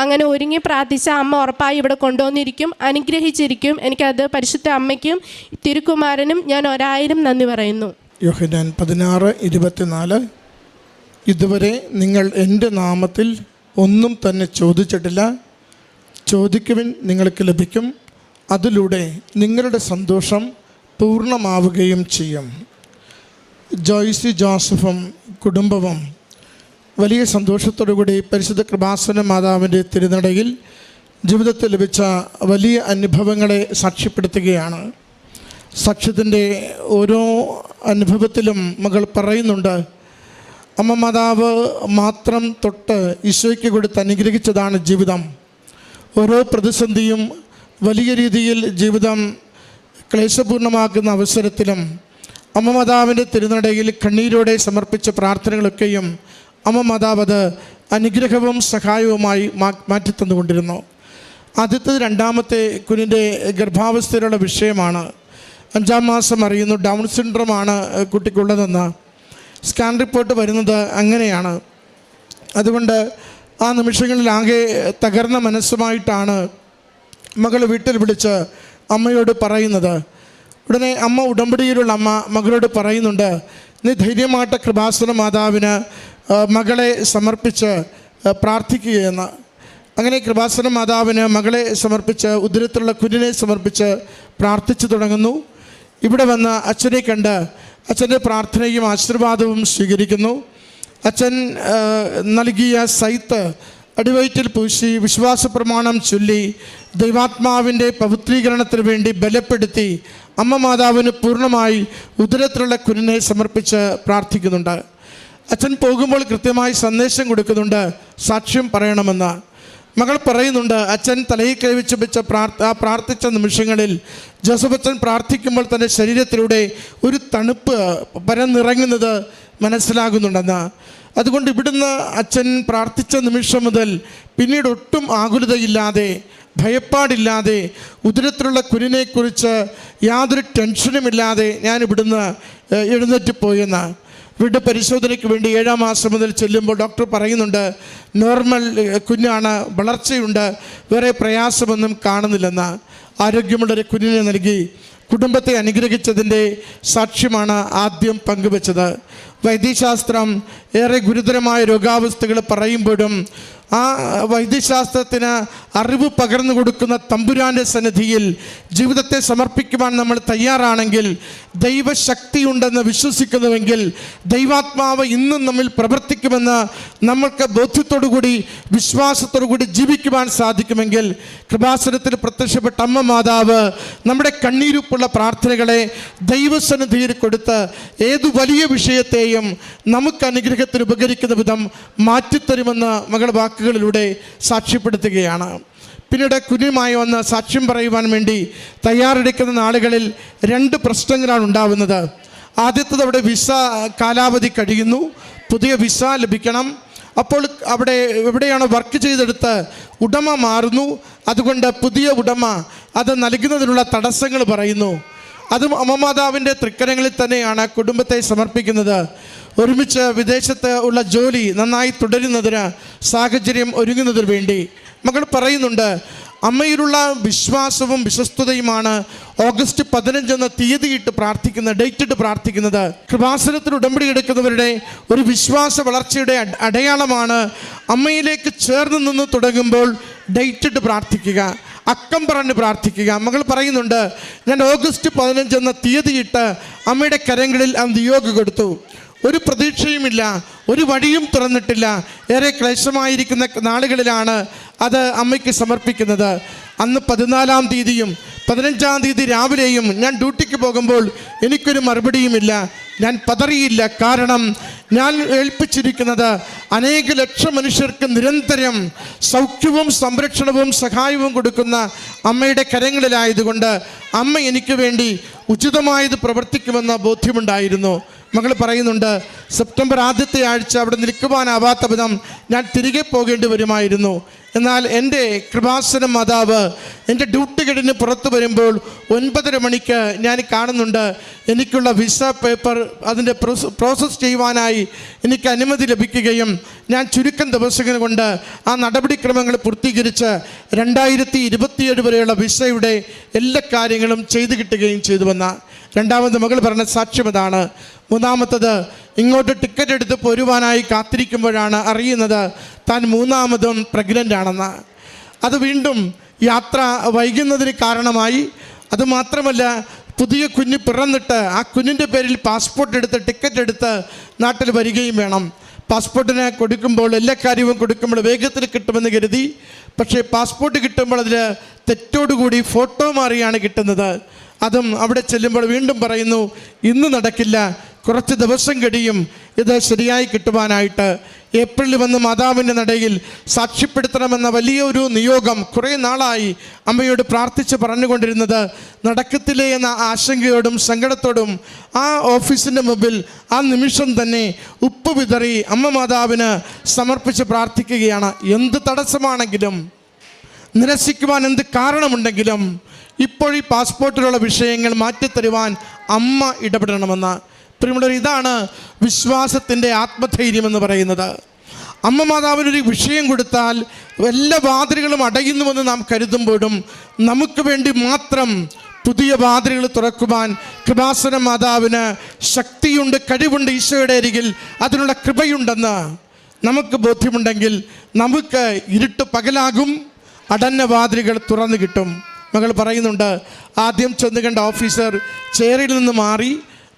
അങ്ങനെ ഒരുങ്ങി പ്രാർത്ഥിച്ച അമ്മ ഉറപ്പായി ഇവിടെ കൊണ്ടുവന്നിരിക്കും, അനുഗ്രഹിച്ചിരിക്കും. എനിക്കത് പരിശുദ്ധ അമ്മയ്ക്കും തിരുക്കുമാരനും ഞാൻ 1000 നന്ദി പറയുന്നു. യോഹന്നാൻ 16:24 ഇതുവരെ നിങ്ങൾ എൻ്റെ നാമത്തിൽ ഒന്നും തന്നെ ചോദിച്ചിട്ടില്ല, ചോദിക്കുവിൻ നിങ്ങൾക്ക് ലഭിക്കും, അതിലൂടെ നിങ്ങളുടെ സന്തോഷം പൂർണ്ണമാവുകയും ചെയ്യും. ജോയ്സി ജോസഫും കുടുംബവും വലിയ സന്തോഷത്തോടുകൂടി പരിശുദ്ധ കൃപാസന മാതാവിൻ്റെ തിരുനടയിൽ ജീവിതത്തിൽ ലഭിച്ച വലിയ അനുഭവങ്ങളെ സാക്ഷ്യപ്പെടുത്തുകയാണ്. സാക്ഷ്യത്തിൻ്റെ ഓരോ അനുഭവത്തിലും മകൾ പറയുന്നുണ്ട്, അമ്മ മാതാവ് മാത്രം തൊട്ട് ഈശോയ്ക്ക് കൊടുത്ത് അനുഗ്രഹിച്ചതാണ് ജീവിതം. ഓരോ പ്രതിസന്ധിയും വലിയ രീതിയിൽ ജീവിതം ക്ലേശപൂർണ്ണമാക്കുന്ന അവസരത്തിലും അമ്മ മാതാവിൻ്റെ തിരുനടയിൽ കണ്ണീരോടെ സമർപ്പിച്ച പ്രാർത്ഥനകളൊക്കെയും അമ്മ മാതാവ് അത് അനുഗ്രഹവും സഹായവുമായി മാറ്റിത്തന്നുകൊണ്ടിരുന്നു. ആദ്യത്തെ 2ാമത്തെ കുഞ്ഞിൻ്റെ ഗർഭാവസ്ഥയിലുള്ള വിഷയമാണ്. 5ാം മാസം അറിയുന്നു ഡൗൺ സിൻഡ്രോമാണ് കുട്ടിക്കുള്ളതെന്ന്. സ്കാൻ റിപ്പോർട്ട് വരുന്നത് അങ്ങനെയാണ്. അതുകൊണ്ട് ആ നിമിഷങ്ങളിലാകെ തകർന്ന മനസ്സുമായിട്ടാണ് മകൾ വീട്ടിൽ വിളിച്ച് അമ്മയോട് പറയുന്നത്. ഉടനെ അമ്മ ഉടമ്പടിയിലുള്ള അമ്മ മകളോട് പറയുന്നുണ്ട്, നീ ധൈര്യമായിട്ട് കൃപാസന മാതാവിന് മകളെ സമർപ്പിച്ച് പ്രാർത്ഥിക്കുകയെന്ന്. അങ്ങനെ കൃപാസന മാതാവിന് മകളെ സമർപ്പിച്ച് ഉദരത്തിലുള്ള കുഞ്ഞിനെ സമർപ്പിച്ച് പ്രാർത്ഥിച്ചു തുടങ്ങുന്നു. ഇവിടെ വന്ന് അച്ഛനെ കണ്ട് അച്ഛൻ്റെ പ്രാർത്ഥനയും ആശീർവാദവും സ്വീകരിക്കുന്നു. അച്ഛൻ നൽകിയ സൈത്ത് അടിവയറ്റിൽ പൂശി വിശ്വാസ പ്രമാണം ചൊല്ലി ദൈവാത്മാവിൻ്റെ പവിത്രീകരണത്തിന് വേണ്ടി ബലപ്പെടുത്തി അമ്മ മാതാവിന് പൂർണ്ണമായി ഉദരത്തിലുള്ള കുഞ്ഞിനെ സമർപ്പിച്ച് പ്രാർത്ഥിക്കുന്നുണ്ട്. അച്ഛൻ പോകുമ്പോൾ കൃത്യമായി സന്ദേശം കൊടുക്കുന്നുണ്ട്, സാക്ഷ്യം പറയണമെന്ന്. മകൾ പറയുന്നുണ്ട്, അച്ഛൻ തലയിൽ കൈവച്ച് വെച്ച പ്രാർത്ഥിച്ച നിമിഷങ്ങളിൽ ജോസഫ് അച്ഛൻ പ്രാർത്ഥിക്കുമ്പോൾ തൻ്റെ ശരീരത്തിലൂടെ ഒരു തണുപ്പ് പരന്നിറങ്ങുന്നത് മനസ്സിലാകുന്നുണ്ടെന്ന്. അതുകൊണ്ട് ഇവിടുന്ന് അച്ഛൻ പ്രാർത്ഥിച്ച നിമിഷം മുതൽ പിന്നീട് ഒട്ടും ആകുലതയില്ലാതെ ഭയപ്പാടില്ലാതെ ഉദരത്തിലുള്ള കുഞ്ഞിനെക്കുറിച്ച് യാതൊരു ടെൻഷനുമില്ലാതെ ഞാൻ ഇവിടുന്ന് എഴുന്നേറ്റ് പോയെന്ന്. വീട് പരിശോധനയ്ക്ക് വേണ്ടി 7-ാം മാസം മുതൽ ചെല്ലുമ്പോൾ ഡോക്ടർ പറയുന്നുണ്ട്, നോർമൽ കുഞ്ഞാണ്, വളർച്ചയുണ്ട്, വേറെ പ്രയാസമൊന്നും കാണുന്നില്ലെന്ന്. ആരോഗ്യമുള്ളൊരു കുഞ്ഞിനെ നൽകി കുടുംബത്തെ അനുഗ്രഹിച്ചതിൻ്റെ സാക്ഷ്യമാണ് ആദ്യം പങ്കുവച്ചത്. വൈദ്യശാസ്ത്രം ഏറെ ഗുരുതരമായ രോഗാവസ്ഥകൾ പറയുമ്പോഴും ആ വൈദ്യശാസ്ത്രത്തിന് അറിവ് പകർന്നു കൊടുക്കുന്ന തമ്പുരാൻ്റെ സന്നിധിയിൽ ജീവിതത്തെ സമർപ്പിക്കുവാൻ നമ്മൾ തയ്യാറാണെങ്കിൽ, ദൈവശക്തിയുണ്ടെന്ന് വിശ്വസിക്കുന്നുവെങ്കിൽ, ദൈവാത്മാവ് ഇന്നും നമ്മിൽ പ്രവർത്തിക്കുമെന്ന് നമ്മൾക്ക് ബോധ്യത്തോടുകൂടി വിശ്വാസത്തോടുകൂടി ജീവിക്കുവാൻ സാധിക്കുമെങ്കിൽ, കൃപാസനത്തിൽ പ്രത്യക്ഷപ്പെട്ട അമ്മ മാതാവ് നമ്മുടെ കണ്ണീരുപ്പുള്ള പ്രാർത്ഥനകളെ ദൈവസന്നിധിയിൽ കൊടുത്ത് ഏതു വലിയ വിഷയത്തെയും നമുക്ക് അനുഗ്രഹത്തിന് ഉപകരിക്കുന്ന വിധം മാറ്റിത്തരുമെന്ന് മകളുടെ വാക്കുകളിലൂടെ സാക്ഷ്യപ്പെടുത്തുകയാണ്. പിന്നീട് കുഞ്ഞുമായി വന്ന് സാക്ഷ്യം പറയുവാൻ വേണ്ടി തയ്യാറെടുക്കുന്ന നാളുകളിൽ 2 പ്രശ്നങ്ങളാണ് ഉണ്ടാവുന്നത്. ആദ്യത്തത്, അവിടെ വിസ കാലാവധി കഴിയുന്നു, പുതിയ വിസ ലഭിക്കണം. അപ്പോൾ അവിടെ എവിടെയാണ് വർക്ക് ചെയ്തെടുത്ത് ഉടമ മാറുന്നു. അതുകൊണ്ട് പുതിയ ഉടമ അത് നൽകുന്നതിനുള്ള തടസ്സങ്ങൾ പറയുന്നു. അതും അമ്മമാതാവിൻ്റെ തൃക്കരങ്ങളിൽ തന്നെയാണ് കുടുംബത്തെ സമർപ്പിക്കുന്നത്. ഒരുമിച്ച് വിദേശത്ത് ഉള്ള ജോലി നന്നായി തുടരുന്നതിന് സാഹചര്യം ഒരുങ്ങുന്നതിന് വേണ്ടി മകൾ പറയുന്നുണ്ട്, അമ്മയിലുള്ള വിശ്വാസവും വിശ്വസ്തതയുമാണ് ഓഗസ്റ്റ് 15 തീയതിയിട്ട് പ്രാർത്ഥിക്കുന്നത്, ഡേറ്റിട്ട് പ്രാർത്ഥിക്കുന്നത്. കൃപാസനത്തിൽ ഉടമ്പടി എടുക്കുന്നവരുടെ ഒരു വിശ്വാസ വളർച്ചയുടെ അടയാളമാണ് അമ്മയിലേക്ക് ചേർന്ന് നിന്ന് തുടങ്ങുമ്പോൾ ഡേറ്റിട്ട് പ്രാർത്ഥിക്കുക, അക്കം പറഞ്ഞ് പ്രാർത്ഥിക്കുക. മകൾ പറയുന്നുണ്ട്, ഞാൻ ഓഗസ്റ്റ് 15 തീയതിയിട്ട് അമ്മയുടെ കരങ്ങളിൽ ആ നിയോഗം കൊടുത്തു. ഒരു പ്രതീക്ഷയുമില്ല, ഒരു വഴിയും തുറന്നിട്ടില്ല. ഏറെ ക്ലേശമായിരിക്കുന്ന നാളുകളിലാണ് അത് അമ്മയ്ക്ക് സമർപ്പിക്കുന്നത്. അന്ന് 14-ാം തീയതിയും 15-ാം തീയതി രാവിലെയും ഞാൻ ഡ്യൂട്ടിക്ക് പോകുമ്പോൾ എനിക്കൊരു മറുപടിയുമില്ല. ഞാൻ പതറിയില്ല. കാരണം ഞാൻ ഏൽപ്പിച്ചിരിക്കുന്നത് അനേക ലക്ഷം മനുഷ്യർക്ക് നിരന്തരം സൗഖ്യവും സംരക്ഷണവും സഹായവും കൊടുക്കുന്ന അമ്മയുടെ കരങ്ങളിലായതുകൊണ്ട് അമ്മ എനിക്ക് വേണ്ടി ഉചിതമായത് പ്രവർത്തിക്കുമെന്ന ബോധ്യമുണ്ടായിരുന്നു. മകൾ പറയുന്നുണ്ട്, സെപ്റ്റംബർ ആദ്യത്തെ ആഴ്ച അവിടെ നിൽക്കുവാനാവാത്ത വിധം ഞാൻ തിരികെ പോകേണ്ടി വരുമായിരുന്നു. എന്നാൽ എൻ്റെ കൃപാസന മാതാവ് എൻ്റെ ഡ്യൂട്ടി കഴിഞ്ഞ് പുറത്തു വരുമ്പോൾ 9:30 മണിക്ക് ഞാൻ കാണുന്നുണ്ട് എനിക്കുള്ള വിസ പേപ്പർ അതിൻ്റെ പ്രോസസ്സ് ചെയ്യുവാനായി എനിക്ക് അനുമതി ലഭിക്കുകയും ഞാൻ ചുരുക്കം ദിവസങ്ങൾ കൊണ്ട് ആ നടപടിക്രമങ്ങൾ പൂർത്തീകരിച്ച് 2027 വരെയുള്ള വിസയുടെ എല്ലാ കാര്യങ്ങളും ചെയ്തു കിട്ടുകയും ചെയ്തുവെന്ന രണ്ടാമത് മകൾ പറഞ്ഞ സാക്ഷ്യം അതാണ്. മൂന്നാമത്തത്, ഇങ്ങോട്ട് ടിക്കറ്റ് എടുത്ത് പോരുവാനായി കാത്തിരിക്കുമ്പോഴാണ് അറിയുന്നത് താൻ 3ാമതും പ്രഗ്നൻ്റ് ആണെന്ന്. അത് വീണ്ടും യാത്ര വൈകുന്നതിന് കാരണമായി. അതുമാത്രമല്ല, പുതിയ കുഞ്ഞ് പിറന്നിട്ട് ആ കുഞ്ഞിൻ്റെ പേരിൽ പാസ്പോർട്ട് എടുത്ത് ടിക്കറ്റ് എടുത്ത് നാട്ടിൽ വരികയും വേണം. പാസ്പോർട്ടിന് കൊടുക്കുമ്പോൾ എല്ലാ കാര്യവും കൊടുക്കുമ്പോൾ വേഗത്തിൽ കിട്ടുമെന്ന് കരുതി. പക്ഷേ പാസ്പോർട്ട് കിട്ടുമ്പോൾ അതിൽ തെറ്റോടുകൂടി ഫോട്ടോ മാറിയാണ് കിട്ടുന്നത്. അതും അവിടെ ചെല്ലുമ്പോൾ വീണ്ടും പറയുന്നു, ഇന്ന് നടക്കില്ല, കുറച്ച് ദിവസം കഴിയും ഇത് ശരിയായി കിട്ടുവാനായിട്ട്. ഏപ്രിലിൽ വന്ന് മാതാവിൻ്റെ നടയിൽ സാക്ഷ്യപ്പെടുത്തണമെന്ന വലിയൊരു നിയോഗം കുറേ നാളായി അമ്മയോട് പ്രാർത്ഥിച്ച് പറഞ്ഞുകൊണ്ടിരുന്നത് നടക്കത്തില്ലേ എന്ന ആശങ്കയോടും സങ്കടത്തോടും ആ ഓഫീസിൻ്റെ മുമ്പിൽ ആ നിമിഷം തന്നെ ഉപ്പ് വിതറി അമ്മ മാതാവിന് സമർപ്പിച്ച് പ്രാർത്ഥിക്കുകയാണ്. എന്ത് തടസ്സമാണെങ്കിലും, നിരസിക്കുവാൻ എന്ത് കാരണമുണ്ടെങ്കിലും ഇപ്പോൾ ഈ പാസ്പോർട്ടിലുള്ള വിഷയങ്ങൾ മാറ്റിത്തരുവാൻ അമ്മ ഇടപെടണമെന്ന്. പ്രിയമുള്ളവർ, ഇതാണ് വിശ്വാസത്തിൻ്റെ ആത്മധൈര്യം എന്ന് പറയുന്നത്. അമ്മ മാതാവിനൊരു വിഷയം കൊടുത്താൽ എല്ലാ വാതിലുകളും അടയുന്നുവെന്ന് നാം കരുതുമ്പോഴും നമുക്ക് വേണ്ടി മാത്രം പുതിയ വാതിലുകൾ തുറക്കുവാൻ കൃപാസന മാതാവിന് ശക്തിയുണ്ട്, കഴിവുണ്ട്. ഈശോയുടെ അരികിൽ അതിനുള്ള കൃപയുണ്ടെന്ന് നമുക്ക് ബോധ്യമുണ്ടെങ്കിൽ നമുക്ക് ഇരുട്ട് പകലാകും, അടഞ്ഞ വാതിലുകൾ തുറന്നു കിട്ടും. മകൾ പറയുന്നുണ്ട്, ആദ്യം ചെന്ന് കണ്ട ഓഫീസർ ചെയറിൽ നിന്ന് മാറി,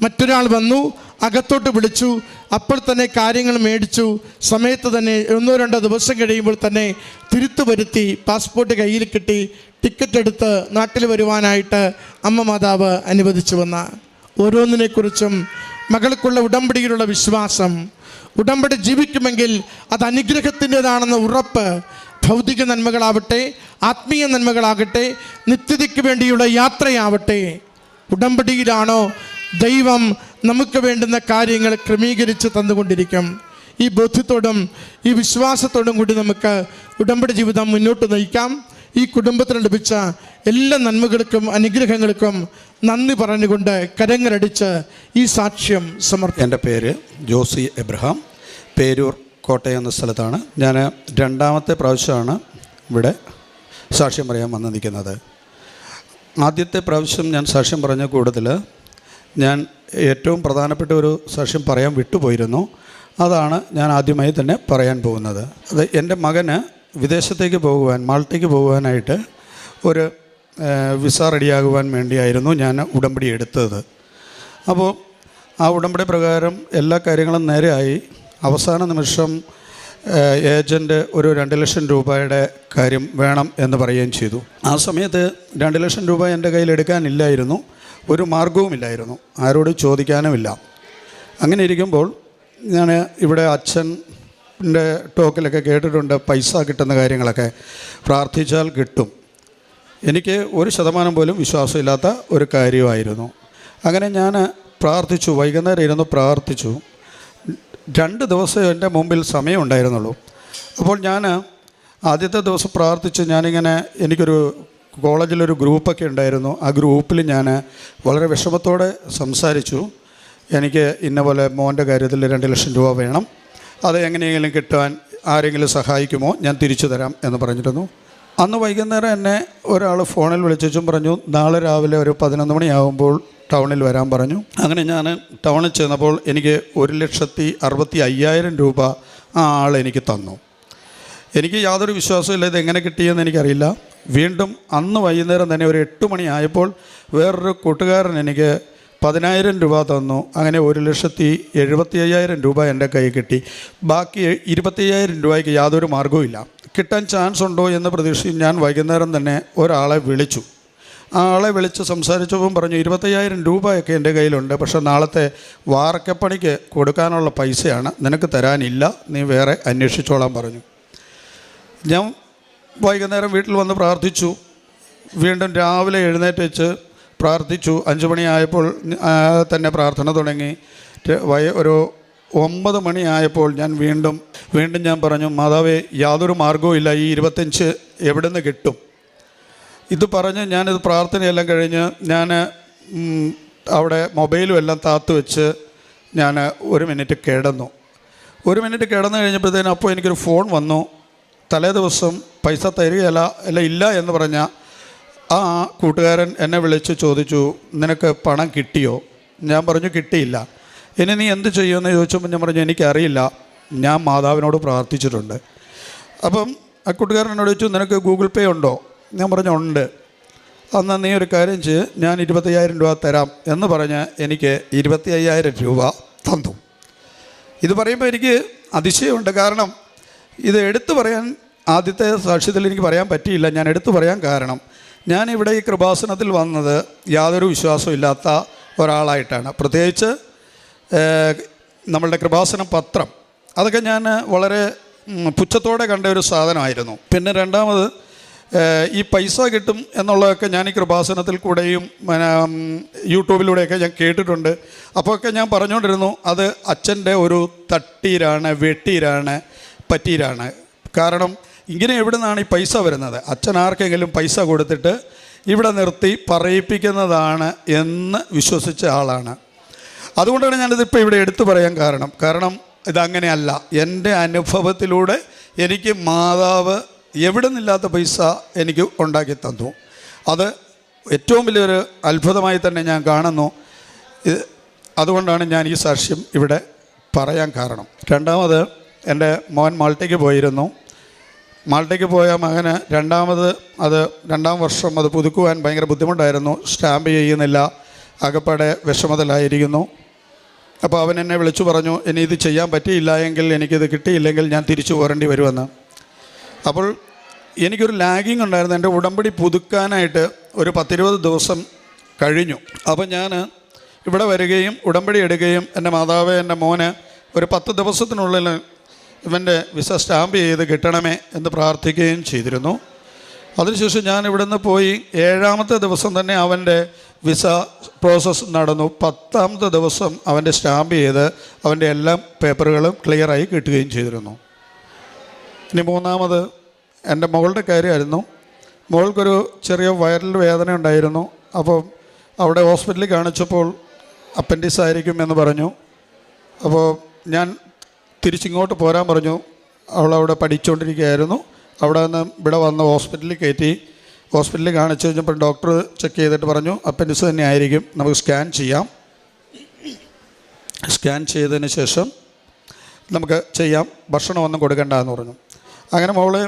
മറ്റൊരാൾ വന്നു, അകത്തോട്ട് വിളിച്ചു, അപ്പോൾ തന്നെ കാര്യങ്ങൾ മേടിച്ചു. സമയത്ത് തന്നെ 1-2 ദിവസം കഴിയുമ്പോൾ തന്നെ തിരുത്തു വരുത്തി, പാസ്പോർട്ട് കയ്യിൽ കിട്ടി, ടിക്കറ്റ് എടുത്ത് നാട്ടിൽ വരുവാനായിട്ട് അമ്മ മാതാവ് അനുവദിച്ചു വന്ന ഓരോന്നിനെക്കുറിച്ചും മകൾക്കുള്ള ഉടമ്പടിയിലുള്ള വിശ്വാസം, ഉടമ്പടി ജീവിക്കുമെങ്കിൽ അത് അനുഗ്രഹത്തിൻ്റെതാണെന്ന ഉറപ്പ്, ഭൗതിക നന്മകളാവട്ടെ, ആത്മീയ നന്മകളാകട്ടെ, നിത്യതയ്ക്ക് വേണ്ടിയുള്ള യാത്രയാവട്ടെ, ഉടമ്പടിയിലാണോ ദൈവം നമുക്ക് വേണ്ടുന്ന കാര്യങ്ങൾ ക്രമീകരിച്ച് തന്നുകൊണ്ടിരിക്കും. ഈ ബോധ്യത്തോടും ഈ വിശ്വാസത്തോടും കൂടി നമുക്ക് ഉടമ്പടി ജീവിതം മുന്നോട്ട് നയിക്കാം. ഈ കുടുംബത്തിന് ലഭിച്ച എല്ലാ നന്മകൾക്കും അനുഗ്രഹങ്ങൾക്കും നന്ദി പറഞ്ഞുകൊണ്ട് കരങ്ങളടിച്ച് ഈ സാക്ഷ്യം സമർപ്പിക്കും. എൻ്റെ പേര് ജോസി എബ്രഹാം, പേരൂർ കോട്ടയം എന്ന സ്ഥലത്താണ്. ഞാൻ 2ാമത്തെ പ്രാവശ്യമാണ് ഇവിടെ സാക്ഷ്യം പറയാൻ വന്ന് നിൽക്കുന്നത്. ആദ്യത്തെ പ്രാവശ്യം ഞാൻ സാക്ഷ്യം പറഞ്ഞ കൂടുതൽ ഞാൻ ഏറ്റവും പ്രധാനപ്പെട്ട ഒരു സാക്ഷ്യം പറയാൻ വിട്ടുപോയിരുന്നു. അതാണ് ഞാൻ ആദ്യമായി തന്നെ പറയാൻ പോകുന്നത്. അത് എൻ്റെ മകന് വിദേശത്തേക്ക് പോകുവാൻ, മാൾട്ടയ്ക്ക് പോകുവാനായിട്ട് ഒരു വിസ റെഡിയാകുവാൻ വേണ്ടിയായിരുന്നു ഞാൻ ഉടമ്പടി എടുത്തത്. അപ്പോൾ ആ ഉടമ്പടി പ്രകാരം എല്ലാ കാര്യങ്ങളും നേരെയായി. അവസാന നിമിഷം ഏജൻറ്റ് ഒരു 2 ലക്ഷം രൂപയുടെ കാര്യം വേണം എന്ന് പറയുകയും ചെയ്തു. ആ സമയത്ത് 2 ലക്ഷം രൂപ എൻ്റെ കയ്യിൽ എടുക്കാനില്ലായിരുന്നു, ഒരു മാർഗവുമില്ലായിരുന്നു, ആരോട് ചോദിക്കാനുമില്ല. അങ്ങനെ ഇരിക്കുമ്പോൾ ഞാൻ ഇവിടെ അച്ഛൻ്റെ ടോക്കിലൊക്കെ കേട്ടിട്ടുണ്ട്, പൈസ കിട്ടുന്ന കാര്യങ്ങളൊക്കെ പ്രാർത്ഥിച്ചാൽ കിട്ടും. എനിക്ക് 1% പോലും വിശ്വാസമില്ലാത്ത ഒരു കാര്യമായിരുന്നു. അങ്ങനെ ഞാൻ പ്രാർത്ഥിച്ചു, വൈകുന്നേരം ഇരുന്ന് പ്രാർത്ഥിച്ചു. 2 ദിവസം എൻ്റെ മുമ്പിൽ സമയം ഉണ്ടായിരുന്നുള്ളൂ. അപ്പോൾ ഞാൻ ആദ്യത്തെ ദിവസം പ്രാർത്ഥിച്ച് ഞാനിങ്ങനെ, എനിക്കൊരു കോളേജിലൊരു ഗ്രൂപ്പൊക്കെ ഉണ്ടായിരുന്നു. ആ ഗ്രൂപ്പിൽ ഞാൻ വളരെ വിഷമത്തോടെ സംസാരിച്ചു. എനിക്ക് ഇന്ന പോലെ മോൻ്റെ കാര്യത്തിൽ 2 ലക്ഷം രൂപ വേണം, അത് എങ്ങനെയെങ്കിലും കിട്ടാൻ ആരെങ്കിലും സഹായിക്കുമോ, ഞാൻ തിരിച്ചു തരാം എന്ന് പറഞ്ഞിരുന്നു. അന്ന് വൈകുന്നേരം എന്നെ ഒരാൾ ഫോണിൽ വിളിച്ചും പറഞ്ഞു, നാളെ രാവിലെ ഒരു 11 മണിയാകുമ്പോൾ ടൗണിൽ വരാൻ പറഞ്ഞു. അങ്ങനെ ഞാൻ ടൗണിൽ ചെന്നപ്പോൾ എനിക്ക് 1,65,000 രൂപ ആ ആൾ എനിക്ക് തന്നു. എനിക്ക് യാതൊരു വിശ്വാസമില്ല ഇതെങ്ങനെ കിട്ടിയെന്ന് എനിക്കറിയില്ല. വീണ്ടും അന്ന് വൈകുന്നേരം തന്നെ ഒരു 8 മണിയായപ്പോൾ വേറൊരു കൂട്ടുകാരൻ എനിക്ക് 10,000 രൂപ തന്നു. അങ്ങനെ 1,75,000 രൂപ എൻ്റെ കയ്യിൽ കിട്ടി. ബാക്കി 25,000 രൂപയ്ക്ക് യാതൊരു മാർഗ്ഗവുമില്ല. കിട്ടാൻ ചാൻസ് ഉണ്ടോ എന്ന് പ്രതീക്ഷിച്ച് ഞാൻ വൈകുന്നേരം തന്നെ ഒരാളെ വിളിച്ചു. ആ ആളെ വിളിച്ച് സംസാരിച്ചപ്പോൾ പറഞ്ഞു, 25,000 രൂപയൊക്കെ എൻ്റെ കയ്യിലുണ്ട്, പക്ഷേ നാളത്തെ വാർക്കപ്പണിക്ക് കൊടുക്കാനുള്ള പൈസയാണ്, നിനക്ക് തരാനില്ല, നീ വേറെ അന്വേഷിച്ചോളാൻ പറഞ്ഞു. ഞാൻ വൈകുന്നേരം വീട്ടിൽ വന്ന് പ്രാർത്ഥിച്ചു. വീണ്ടും രാവിലെ എഴുന്നേറ്റ് വെച്ച് പ്രാർത്ഥിച്ചു. 5 മണിയായപ്പോൾ തന്നെ പ്രാർത്ഥന തുടങ്ങി. ഒരു 9 മണിയായപ്പോൾ ഞാൻ വീണ്ടും ഞാൻ പറഞ്ഞു, മാതാവേ, യാതൊരു മാർഗ്ഗവും ഇല്ല, ഈ 25 എവിടെ നിന്ന് കിട്ടും? ഇത് പറഞ്ഞ് ഞാനിത് പ്രാർത്ഥനയെല്ലാം കഴിഞ്ഞ് ഞാൻ അവിടെ മൊബൈലും എല്ലാം താത്തു വെച്ച് ഞാൻ 1 മിനിറ്റ് കിടന്നു. 1 മിനിറ്റ് കിടന്നു കഴിഞ്ഞപ്പോഴത്തേനും അപ്പോൾ എനിക്കൊരു ഫോൺ വന്നു. തലേ ദിവസം പൈസ തരികയല്ല ഇല്ല എന്ന് പറഞ്ഞ ആ കൂട്ടുകാരൻ എന്നെ വിളിച്ച് ചോദിച്ചു, നിനക്ക് പണം കിട്ടിയോ? ഞാൻ പറഞ്ഞു, കിട്ടിയില്ല. ഇനി നീ എന്ത് ചെയ്യുമെന്ന് ചോദിച്ചപ്പോൾ ഞാൻ പറഞ്ഞു, എനിക്കറിയില്ല, ഞാൻ മാതാവിനോട് പ്രാർത്ഥിച്ചിട്ടുണ്ട്. അപ്പം ആ കൂട്ടുകാരൻ എന്നോട് ചോദിച്ചു, നിനക്ക് ഗൂഗിൾ പേ ഉണ്ടോ? ഞാൻ പറഞ്ഞു, ഉണ്ട്. എന്നാൽ നീ ഒരു കാര്യം ചെയ്യ്, ഞാൻ 25,000 രൂപ തരാം എന്ന് പറഞ്ഞ് എനിക്ക് 25,000 രൂപ തന്നു. ഇത് പറയുമ്പോൾ എനിക്ക് അതിശയമുണ്ട്. കാരണം ഇത് എടുത്തു പറയാൻ ആദ്യത്തെ സാക്ഷ്യത്തിൽ എനിക്ക് പറയാൻ പറ്റിയില്ല. ഞാൻ എടുത്തു പറയാൻ കാരണം, ഞാനിവിടെ ഈ കൃപാസനത്തിൽ വന്നത് യാതൊരു വിശ്വാസവും ഇല്ലാത്ത ഒരാളായിട്ടാണ്. പ്രത്യേകിച്ച് നമ്മളുടെ കൃപാസന പത്രം, അതൊക്കെ ഞാൻ വളരെ പുച്ഛത്തോടെ കണ്ട ഒരു സാധനമായിരുന്നു. പിന്നെ രണ്ടാമത് ഈ പൈസ കിട്ടും എന്നുള്ളതൊക്കെ ഞാൻ ഈ കൃപാസനത്തിൽ കൂടെയും യൂട്യൂബിലൂടെയൊക്കെ ഞാൻ കേട്ടിട്ടുണ്ട്. അപ്പോഴൊക്കെ ഞാൻ പറഞ്ഞുകൊണ്ടിരുന്നു, അത് അച്ഛൻ്റെ ഒരു തട്ടീരാണ്, വെട്ടീരാണ്, പറ്റീരാണ്. കാരണം ഇങ്ങനെ എവിടെ നിന്നാണ് ഈ പൈസ വരുന്നത്? അച്ഛൻ ആർക്കെങ്കിലും പൈസ കൊടുത്തിട്ട് ഇവിടെ നിർത്തി പറയിപ്പിക്കുന്നതാണ് എന്ന് വിശ്വസിച്ച ആളാണ്. അതുകൊണ്ടാണ് ഞാനിതിപ്പോൾ ഇവിടെ എടുത്തു പറയാൻ കാരണം ഇതങ്ങനെയല്ല. എൻ്റെ അനുഭവത്തിലൂടെ എനിക്ക് മാതാവ് എവിടെ നിന്നില്ലാത്ത പൈസ എനിക്ക് ഉണ്ടാക്കി തന്നു. അത് ഏറ്റവും വലിയൊരു അത്ഭുതമായി തന്നെ ഞാൻ കാണുന്നു. അതുകൊണ്ടാണ് ഞാൻ ഈ സാക്ഷ്യം ഇവിടെ പറയാൻ കാരണം. രണ്ടാമത് എൻ്റെ മോൻ മാൾട്ടയ്ക്ക് പോയിരുന്നു. മാൾട്ടയ്ക്ക് പോയ മകന് രണ്ടാം വർഷം അത് പുതുക്കുവാൻ ഭയങ്കര ബുദ്ധിമുട്ടായിരുന്നു. സ്റ്റാമ്പ് ചെയ്യുന്നില്ല, അകപ്പാടെ വിഷമത്തിലായിരിക്കുന്നു. അപ്പോൾ അവൻ എന്നെ വിളിച്ചു പറഞ്ഞു, ഇനി ഇത് ചെയ്യാൻ പറ്റിയില്ല എങ്കിൽ, എനിക്കിത് കിട്ടിയില്ലെങ്കിൽ ഞാൻ തിരിച്ചു പോരേണ്ടി വരുമെന്ന്. അപ്പോൾ എനിക്കൊരു ലാഗിങ് ഉണ്ടായിരുന്നു. എൻ്റെ ഉടമ്പടി പുതുക്കാനായിട്ട് ഒരു 10-20 ദിവസം കഴിഞ്ഞു. അപ്പോൾ ഞാൻ ഇവിടെ വരികയും ഉടമ്പടി എടുക്കുകയും എൻ്റെ മാതാവ് എൻ്റെ മോന് ഒരു 10 ദിവസത്തിനുള്ളിൽ ഇവൻ്റെ വിസ സ്റ്റാമ്പ് ചെയ്ത് കിട്ടണമേ എന്ന് പ്രാർത്ഥിക്കുകയും ചെയ്തിരുന്നു. അതിനുശേഷം ഞാൻ ഇവിടുന്ന് പോയി 7ാമത്തെ ദിവസം തന്നെ അവൻ്റെ വിസ പ്രോസസ്സ് നടന്നു. 10ാമത്തെ ദിവസം അവൻ്റെ സ്റ്റാമ്പ് ചെയ്ത് അവൻ്റെ എല്ലാ പേപ്പറുകളും ക്ലിയറായി കിട്ടുകയും ചെയ്തിരുന്നു. ഇനി 3ാമത് എൻ്റെ മകളുടെ കാര്യമായിരുന്നു. മകൾക്കൊരു ചെറിയ വയറിൽ വേദന ഉണ്ടായിരുന്നു. അപ്പോൾ അവിടെ ഹോസ്പിറ്റലിൽ കാണിച്ചപ്പോൾ അപ്പൻഡിക്സ് ആയിരിക്കും എന്ന് പറഞ്ഞു. അപ്പോൾ ഞാൻ തിരിച്ചിങ്ങോട്ട് പോരാൻ പറഞ്ഞു. അവളവിടെ പഠിച്ചുകൊണ്ടിരിക്കുകയായിരുന്നു. അവിടെ നിന്ന് ഇവിടെ വന്ന് ഹോസ്പിറ്റലിൽ കയറ്റി. ഹോസ്പിറ്റലിൽ കാണിച്ചു കഴിഞ്ഞപ്പോൾ ഡോക്ടർ ചെക്ക് ചെയ്തിട്ട് പറഞ്ഞു അപ്പൻഡിക്സ് തന്നെ ആയിരിക്കും, നമുക്ക് സ്കാൻ ചെയ്യാം. സ്കാൻ ചെയ്തതിന് ശേഷം നമുക്ക് ചെയ്യാം, ഭക്ഷണമൊന്നും കൊടുക്കണ്ട എന്ന് പറഞ്ഞു. അങ്ങനെ മോളെ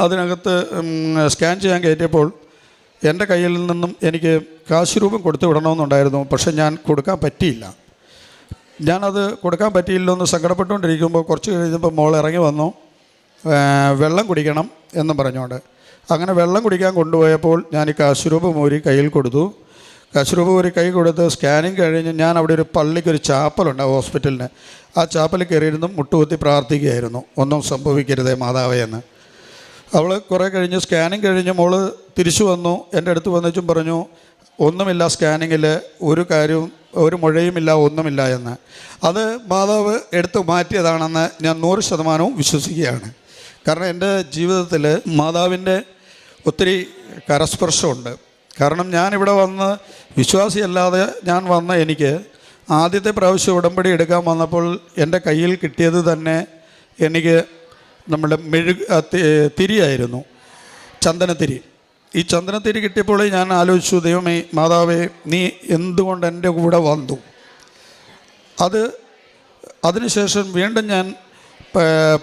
അതിനകത്ത് സ്കാൻ ചെയ്യാൻ കയറ്റിയപ്പോൾ എൻ്റെ കയ്യിൽ നിന്നും എനിക്ക് കാശ് രൂപം കൊടുത്തു വിടണമെന്നുണ്ടായിരുന്നു. പക്ഷെ ഞാൻ കൊടുക്കാൻ പറ്റിയില്ല. ഞാനത് കൊടുക്കാൻ പറ്റിയില്ലെന്ന് സങ്കടപ്പെട്ടുകൊണ്ടിരിക്കുമ്പോൾ കുറച്ച് കഴിഞ്ഞപ്പോൾ മോൾ ഇറങ്ങി വന്നു, വെള്ളം കുടിക്കണം എന്നും പറഞ്ഞുകൊണ്ട്. അങ്ങനെ വെള്ളം കുടിക്കാൻ കൊണ്ടുപോയപ്പോൾ ഞാൻ ഈ കാശ് രൂപം ഊരി കയ്യിൽ കൊടുത്തു. കാശ് രൂപം ഊരി കൈ കൊടുത്ത് സ്കാനിങ് കഴിഞ്ഞ് ഞാൻ അവിടെ ഒരു പള്ളിക്കൊരു ചാപ്പലുണ്ട് ഹോസ്പിറ്റലിന്. ആ ചാപ്പലിൽ കയറിയിരുന്നു മുട്ടുകുത്തി പ്രാർത്ഥിക്കുകയായിരുന്നു, ഒന്നും സംഭവിക്കരുതേ മാതാവേ എന്ന്. അവൾ കുറേ കഴിഞ്ഞ് സ്കാനിങ് കഴിഞ്ഞ് മോൾ തിരിച്ചു വന്നു. എൻ്റെ അടുത്ത് വന്നിച്ചും പറഞ്ഞു ഒന്നുമില്ല, സ്കാനിങ്ങിൽ ഒരു കാര്യവും, ഒരു മുഴയുമില്ല, ഒന്നുമില്ല എന്ന്. അത് മാതാവ് എടുത്തു മാറ്റിയതാണെന്ന് ഞാൻ 100% വിശ്വസിക്കുകയാണ്. കാരണം എൻ്റെ ജീവിതത്തിൽ മാതാവിൻ്റെ ഒത്തിരി കരസ്പർശമുണ്ട്. കാരണം ഞാനിവിടെ വന്ന് വിശ്വാസിയല്ലാതെ ഞാൻ വന്ന എനിക്ക് ആദ്യത്തെ പ്രാവശ്യം ഉടമ്പടി എടുക്കാൻ വന്നപ്പോൾ എൻ്റെ കയ്യിൽ കിട്ടിയത് തന്നെ എനിക്ക് നമ്മുടെ തിരിയായിരുന്നു, ചന്ദനത്തിരി. ഈ ചന്ദനത്തിരി കിട്ടിയപ്പോൾ ഞാൻ ആലോചിച്ചു, ദൈവമേ മാതാവേ നീ എന്തുകൊണ്ട് എൻ്റെ കൂടെ വന്നു. അതിനുശേഷം വീണ്ടും ഞാൻ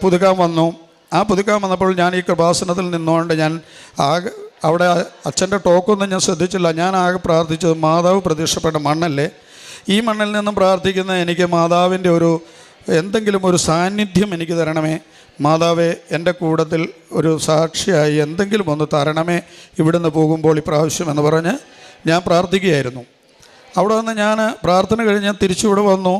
പുതുക്കാൻ വന്നു. ആ പുതുക്കാൻ വന്നപ്പോൾ ഞാൻ ഈ കൃപാസനത്തിൽ നിന്നുകൊണ്ട് ഞാൻ അവിടെ അച്ഛൻ്റെ ടോക്കൊന്നും ഞാൻ ശ്രദ്ധിച്ചില്ല. ഞാൻ ആകെ പ്രാർത്ഥിച്ചത് മാതാവ് പ്രത്യക്ഷപ്പെട്ട മണ്ണല്ലേ, ഈ മണ്ണിൽ നിന്നും പ്രാർത്ഥിക്കുന്ന എനിക്ക് മാതാവിൻ്റെ എന്തെങ്കിലും ഒരു സാന്നിധ്യം എനിക്ക് തരണമേ, മാതാവേ എൻ്റെ കൂടത്തിൽ ഒരു സാക്ഷിയായി എന്തെങ്കിലും ഒന്ന് തരണമേ ഇവിടുന്ന് പോകുമ്പോൾ ഇപ്രാവശ്യം എന്ന് പറഞ്ഞ് ഞാൻ പ്രാർത്ഥിക്കുകയായിരുന്നു. അവിടെ വന്ന് ഞാൻ പ്രാർത്ഥന കഴിഞ്ഞ് തിരിച്ചിവിടെ വന്നു.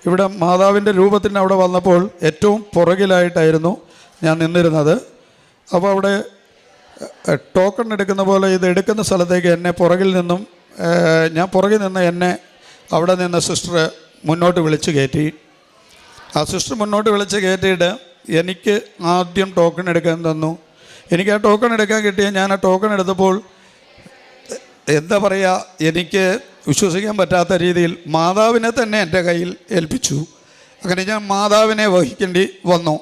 ഇവിടെ മാതാവിൻ്റെ രൂപത്തിന് അവിടെ വന്നപ്പോൾ ഏറ്റവും പുറകിലായിട്ടായിരുന്നു ഞാൻ നിന്നിരുന്നത്. അപ്പോൾ അവിടെ ടോക്കൺ എടുക്കുന്ന പോലെ ഇത് എടുക്കുന്ന സ്ഥലത്തേക്ക് എന്നെ പുറകിൽ നിന്നും ഞാൻ പുറകിൽ നിന്ന് എന്നെ അവിടെ നിന്ന് സിസ്റ്റർ മുന്നോട്ട് വിളിച്ച് കയറ്റി. ആ സിസ്റ്റർ മുന്നോട്ട് വിളിച്ച് കയറ്റിയിട്ട് എനിക്ക് ആദ്യം ടോക്കൺ എടുക്കാൻ തന്നു. എനിക്ക് ആ ടോക്കൺ എടുക്കാൻ കിട്ടിയ ഞാൻ ആ ടോക്കൺ എടുത്തപ്പോൾ എന്താ പറയുക, എനിക്ക് വിശ്വസിക്കാൻ പറ്റാത്ത രീതിയിൽ മാതാവിനെ തന്നെ എൻ്റെ കയ്യിൽ ഏൽപ്പിച്ചു. അങ്ങനെ ഞാൻ മാതാവിനെ വഹിക്കേണ്ടി വന്നു.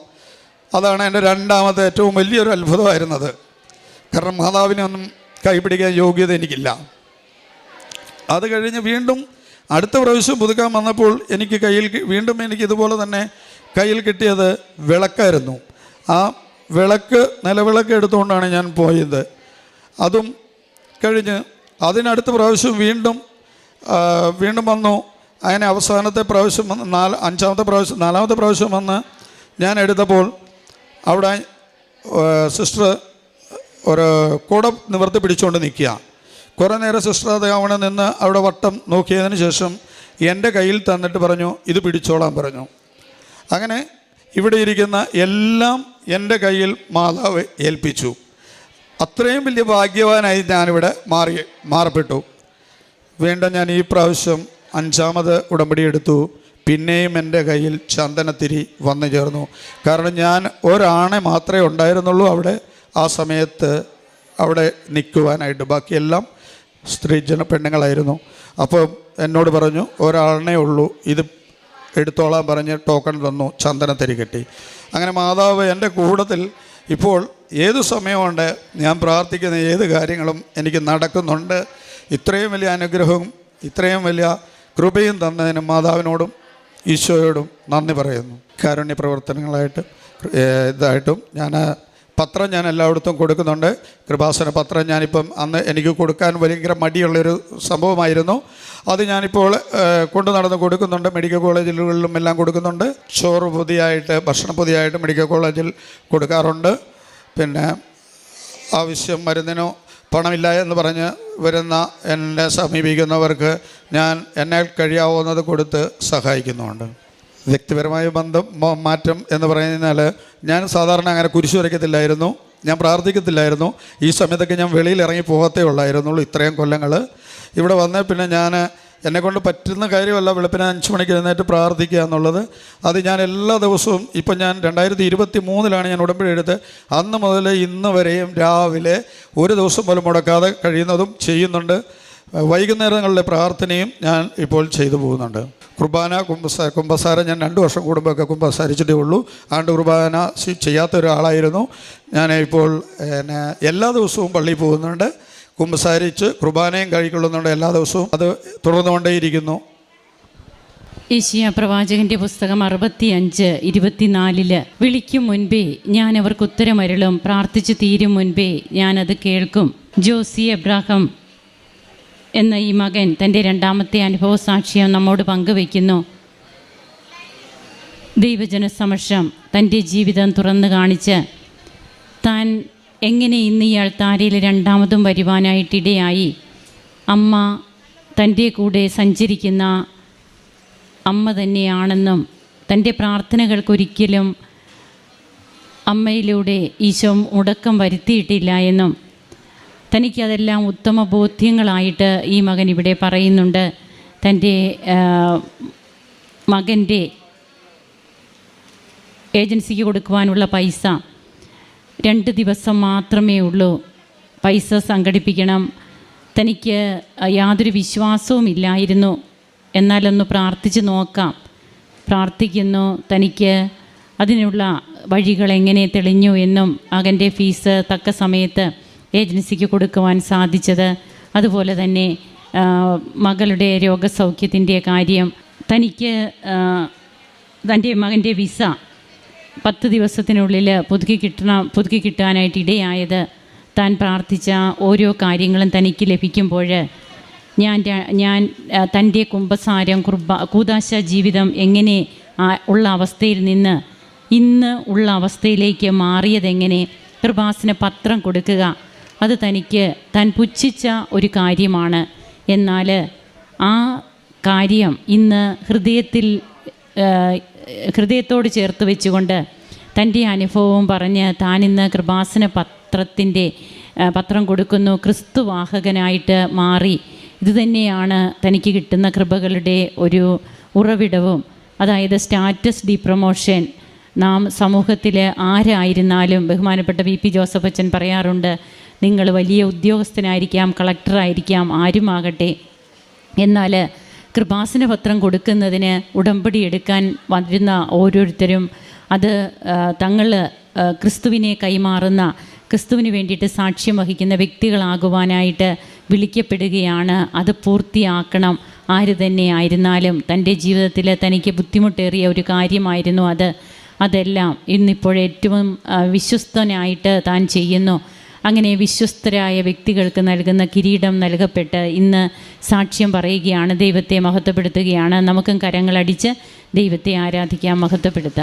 അതാണ് എൻ്റെ രണ്ടാമത്തെ ഏറ്റവും വലിയൊരു അത്ഭുതമായിരുന്നത്. കാരണം മാതാവിനെ ഒന്നും കൈപിടിക്കാൻ യോഗ്യത എനിക്കില്ല. അത് കഴിഞ്ഞ് വീണ്ടും അടുത്ത പ്രാവശ്യം പുതുക്കാൻ വന്നപ്പോൾ എനിക്ക് വീണ്ടും എനിക്ക് ഇതുപോലെ തന്നെ കയ്യിൽ കിട്ടിയത് വിളക്കായിരുന്നു. ആ നിലവിളക്ക് എടുത്തുകൊണ്ടാണ് ഞാൻ പോയത്. അതും കഴിഞ്ഞ് അതിനടുത്ത പ്രാവശ്യം വീണ്ടും വന്നു. അങ്ങനെ അവസാനത്തെ പ്രാവശ്യം വന്ന് നാലാമത്തെ പ്രാവശ്യം വന്ന് ഞാൻ എടുത്തപ്പോൾ അവിടെ സിസ്റ്റർ ഒരു കുടം നിവർത്തി പിടിച്ചുകൊണ്ട് നിൽക്കുക. കുറേ നേരം സിസ്റ്റർ അത് അവിടെ നിന്ന് അവിടെ വട്ടം നോക്കിയതിന് ശേഷം എൻ്റെ കയ്യിൽ തന്നിട്ട് പറഞ്ഞു ഇത് പിടിച്ചോളാൻ പറഞ്ഞു. അങ്ങനെ ഇവിടെ ഇരിക്കുന്ന എല്ലാം എൻ്റെ കയ്യിൽ മാതാവ് ഏൽപ്പിച്ചു. അത്രയും വലിയ ഭാഗ്യവാനായി ഞാനിവിടെ മാറപ്പെട്ടു. വീണ്ടും ഞാൻ ഈ പ്രാവശ്യം 5ാമത് ഉടമ്പടി എടുത്തു. പിന്നെയും എൻ്റെ കയ്യിൽ ചന്ദനത്തിരി വന്നു ചേർന്നു. കാരണം ഞാൻ ഒരാണെ മാത്രമേ ഉണ്ടായിരുന്നുള്ളൂ അവിടെ ആ സമയത്ത് അവിടെ നിൽക്കുവാനായിട്ട്. ബാക്കിയെല്ലാം പെണ്ണുങ്ങളായിരുന്നു. അപ്പോൾ എന്നോട് പറഞ്ഞു ഒരാളേ ഉള്ളൂ, ഇത് എടുത്തോളാൻ പറഞ്ഞ് ടോക്കൺ തന്നു, ചന്ദനത്തിരി കെട്ടി. അങ്ങനെ മാതാവ് എൻ്റെ കൂട്ടത്തിൽ ഇപ്പോൾ ഏതു സമയമുണ്ട് ഞാൻ പ്രാർത്ഥിക്കുന്ന ഏത് കാര്യങ്ങളും എനിക്ക് നടക്കുന്നുണ്ട്. ഇത്രയും വലിയ അനുഗ്രഹവും ഇത്രയും വലിയ കൃപയും തന്നതിന് മാതാവിനോടും ഈശോയോടും നന്ദി പറയുന്നു. കാരുണ്യ പ്രവർത്തനങ്ങളായിട്ട് ഇതായിട്ടും പത്രം ഞാൻ എല്ലായിടത്തും കൊടുക്കുന്നുണ്ട്. കൃപാസന പത്രം ഞാനിപ്പം അന്ന് എനിക്ക് കൊടുക്കാൻ ഭയങ്കര മടിയുള്ളൊരു സംഭവമായിരുന്നു. അത് ഞാനിപ്പോൾ കൊണ്ടു നടന്ന് കൊടുക്കുന്നുണ്ട്. മെഡിക്കൽ കോളേജുകളിലും എല്ലാം കൊടുക്കുന്നുണ്ട്. ചോറ് പൊതിയായിട്ട്, ഭക്ഷണ പൊതിയായിട്ട് മെഡിക്കൽ കോളേജിൽ കൊടുക്കാറുണ്ട്. പിന്നെ ആവശ്യം മരുന്നിനോ പണമില്ല എന്ന് പറഞ്ഞ് വരുന്ന എന്നെ സമീപിക്കുന്നവർക്ക് ഞാൻ എന്നാൽ കഴിയാവുന്നത് കൊടുത്ത് സഹായിക്കുന്നുമുണ്ട്. വ്യക്തിപരമായ ബന്ധം മാറ്റം എന്ന് പറയുന്നാൽ ഞാൻ സാധാരണ അങ്ങനെ കുരിശ് വരയ്ക്കത്തില്ലായിരുന്നു, ഞാൻ പ്രാർത്ഥിക്കത്തില്ലായിരുന്നു. ഈ സമയത്തൊക്കെ ഞാൻ വെളിയിൽ ഇറങ്ങി പോകത്തേ ഉള്ളായിരുന്നുള്ളൂ. ഇത്രയും കൊല്ലങ്ങൾ ഇവിടെ വന്നേ പിന്നെ ഞാൻ എന്നെക്കൊണ്ട് പറ്റുന്ന കാര്യമല്ല വെളുപ്പിന് 5 മണിക്ക് എഴുന്നേറ്റ് പ്രാർത്ഥിക്കുക എന്നുള്ളത്. അത് ഞാൻ എല്ലാ ദിവസവും ഇപ്പം ഞാൻ 2023 ഞാൻ ഉടമ്പടി എടുത്ത് അന്ന് മുതൽ ഇന്ന് വരെയും രാവിലെ ഒരു ദിവസം പോലും മുടക്കാതെ കഴിയുന്നതും ചെയ്യുന്നുണ്ട്. വൈകുന്നേരങ്ങളിലെ പ്രാർത്ഥനയും ഞാൻ ഇപ്പോൾ ചെയ്തു പോകുന്നുണ്ട്. കുർബാന കുമ്പസാരം ഞാൻ 2 വർഷം കൂടുമ്പോഴൊക്കെ കുമ്പസാരിച്ചിട്ടേ ഉള്ളൂ. ആണ്ട് കുർബാന ചെയ്യാത്ത ഒരാളായിരുന്നു ഞാൻ. ഇപ്പോൾ എല്ലാ ദിവസവും പള്ളിയിൽ പോകുന്നുണ്ട്, കുമ്പസാരിച്ച് കുർബാനയും കഴിക്കൊള്ളുന്നുണ്ട് എല്ലാ ദിവസവും. അത് തുടർന്നുകൊണ്ടേയിരിക്കുന്നു. യെശയ്യാ പ്രവാചകന്റെ പുസ്തകം 65:24 വിളിക്കും മുൻപേ ഞാൻ അവർക്ക് ഉത്തരമരുളും, പ്രാർത്ഥിച്ചു തീരും മുൻപേ ഞാനത് കേൾക്കും. ജോസി എബ്രാഹാം എന്ന ഈ മകൻ തൻ്റെ 2ാമത്തെ അനുഭവ സാക്ഷ്യം നമ്മോട് പങ്കുവയ്ക്കുന്നു. ദൈവജന സമക്ഷം തൻ്റെ ജീവിതം തുറന്നു കാണിച്ച് താൻ എങ്ങനെ ഇന്ന് ഈ അൾത്താരയിൽ 2ാമതും വരുവാനായിട്ടിടയായി, അമ്മ തൻ്റെ കൂടെ സഞ്ചരിക്കുന്ന അമ്മ തന്നെയാണെന്നും തൻ്റെ പ്രാർത്ഥനകൾക്കൊരിക്കലും അമ്മയിലൂടെ ഈശോ മുടക്കം വരുത്തിയിട്ടില്ല എന്നും തനിക്കതെല്ലാം ഉത്തമ ബോധ്യങ്ങളായിട്ട് ഈ മകൻ ഇവിടെ പറയുന്നുണ്ട്. തൻ്റെ മകൻ്റെ ഏജൻസിക്ക് കൊടുക്കുവാനുള്ള പൈസ 2 ദിവസം മാത്രമേ ഉള്ളൂ. പൈസ സംഘടിപ്പിക്കണം. തനിക്ക് യാതൊരു വിശ്വാസവും ഇല്ലായിരുന്നു. എന്നാലൊന്ന് പ്രാർത്ഥിച്ച് നോക്കാം. പ്രാർത്ഥിക്കുന്നു. തനിക്ക് അതിനുള്ള വഴികൾ എങ്ങനെ തെളിഞ്ഞു എന്നും മകൻ്റെ ഫീസ് തക്ക സമയത്ത് ഏജൻസിക്ക് കൊടുക്കുവാൻ സാധിച്ചത്, അതുപോലെ തന്നെ മകളുടെ രോഗസൗഖ്യത്തിൻ്റെ കാര്യം, തനിക്ക് തൻ്റെ മകൻ്റെ വിസ 10 ദിവസത്തിനുള്ളിൽ പുതുക്കി കിട്ടാനായിട്ട് ഇടയായത്, താൻ പ്രാർത്ഥിച്ച ഓരോ കാര്യങ്ങളും തനിക്ക് ലഭിക്കുമ്പോൾ ഞാൻ തൻ്റെ കുമ്പസാരം കൂദാശ ജീവിതം എങ്ങനെ ഉള്ള അവസ്ഥയിൽ നിന്ന് ഇന്ന് ഉള്ള അവസ്ഥയിലേക്ക് മാറിയതെങ്ങനെ, കൃപാസന പത്രം കൊടുക്കുക, അത് താൻ പുച്ഛിച്ച ഒരു കാര്യമാണ്. എന്നാൽ ആ കാര്യം ഇന്ന് ഹൃദയത്തോട് ചേർത്ത് വെച്ചുകൊണ്ട് തൻ്റെ അനുഭവവും പറഞ്ഞ് താനിന്ന് കൃപാസന പത്രം കൊടുക്കുന്നു. ക്രിസ്തുവാഹകനായിട്ട് മാറി. ഇതുതന്നെയാണ് തനിക്ക് കിട്ടുന്ന കൃപകളുടെ ഒരു ഉറവിടവും. അതായത് സ്റ്റാറ്റസ് ഡിപ്രമോഷൻ. നാം സമൂഹത്തിൽ ആരായിരുന്നാലും, ബഹുമാനപ്പെട്ട VP ജോസഫ് അച്ഛൻ പറയാറുണ്ട്, നിങ്ങൾ വലിയ ഉദ്യോഗസ്ഥനായിരിക്കാം, കളക്ടറായിരിക്കാം, ആരുമാകട്ടെ, എന്നാൽ കൃപാസന പത്രം കൊടുക്കുന്നതിന് ഉടമ്പടി എടുക്കാൻ വരുന്ന ഓരോരുത്തരും അത് തങ്ങൾ ക്രിസ്തുവിനെ കൈമാറുന്ന, ക്രിസ്തുവിന് വേണ്ടിയിട്ട് സാക്ഷ്യം വഹിക്കുന്ന വ്യക്തികളാകുവാനായിട്ട് വിളിക്കപ്പെടുകയാണ്. അത് പൂർത്തിയാക്കണം. ആര് തന്നെ ആയിരുന്നാലും തൻ്റെ ജീവിതത്തിൽ തനിക്ക് ബുദ്ധിമുട്ടേറിയ ഒരു കാര്യമായിരുന്നു അതെല്ലാം ഇന്നിപ്പോൾ ഏറ്റവും വിശ്വസ്തനായിട്ട് താൻ ചെയ്യുന്നു. അങ്ങനെ വിശ്വസ്തരായ വ്യക്തികൾക്ക് നൽകുന്ന കിരീടം നൽകപ്പെട്ട് ഇന്ന് സാക്ഷ്യം പറയുകയാണ്, ദൈവത്തെ മഹത്വപ്പെടുത്തുകയാണ്. നമുക്കും കരങ്ങളടിച്ച് ദൈവത്തെ ആരാധിക്കാം, മഹത്വപ്പെടുത്താം.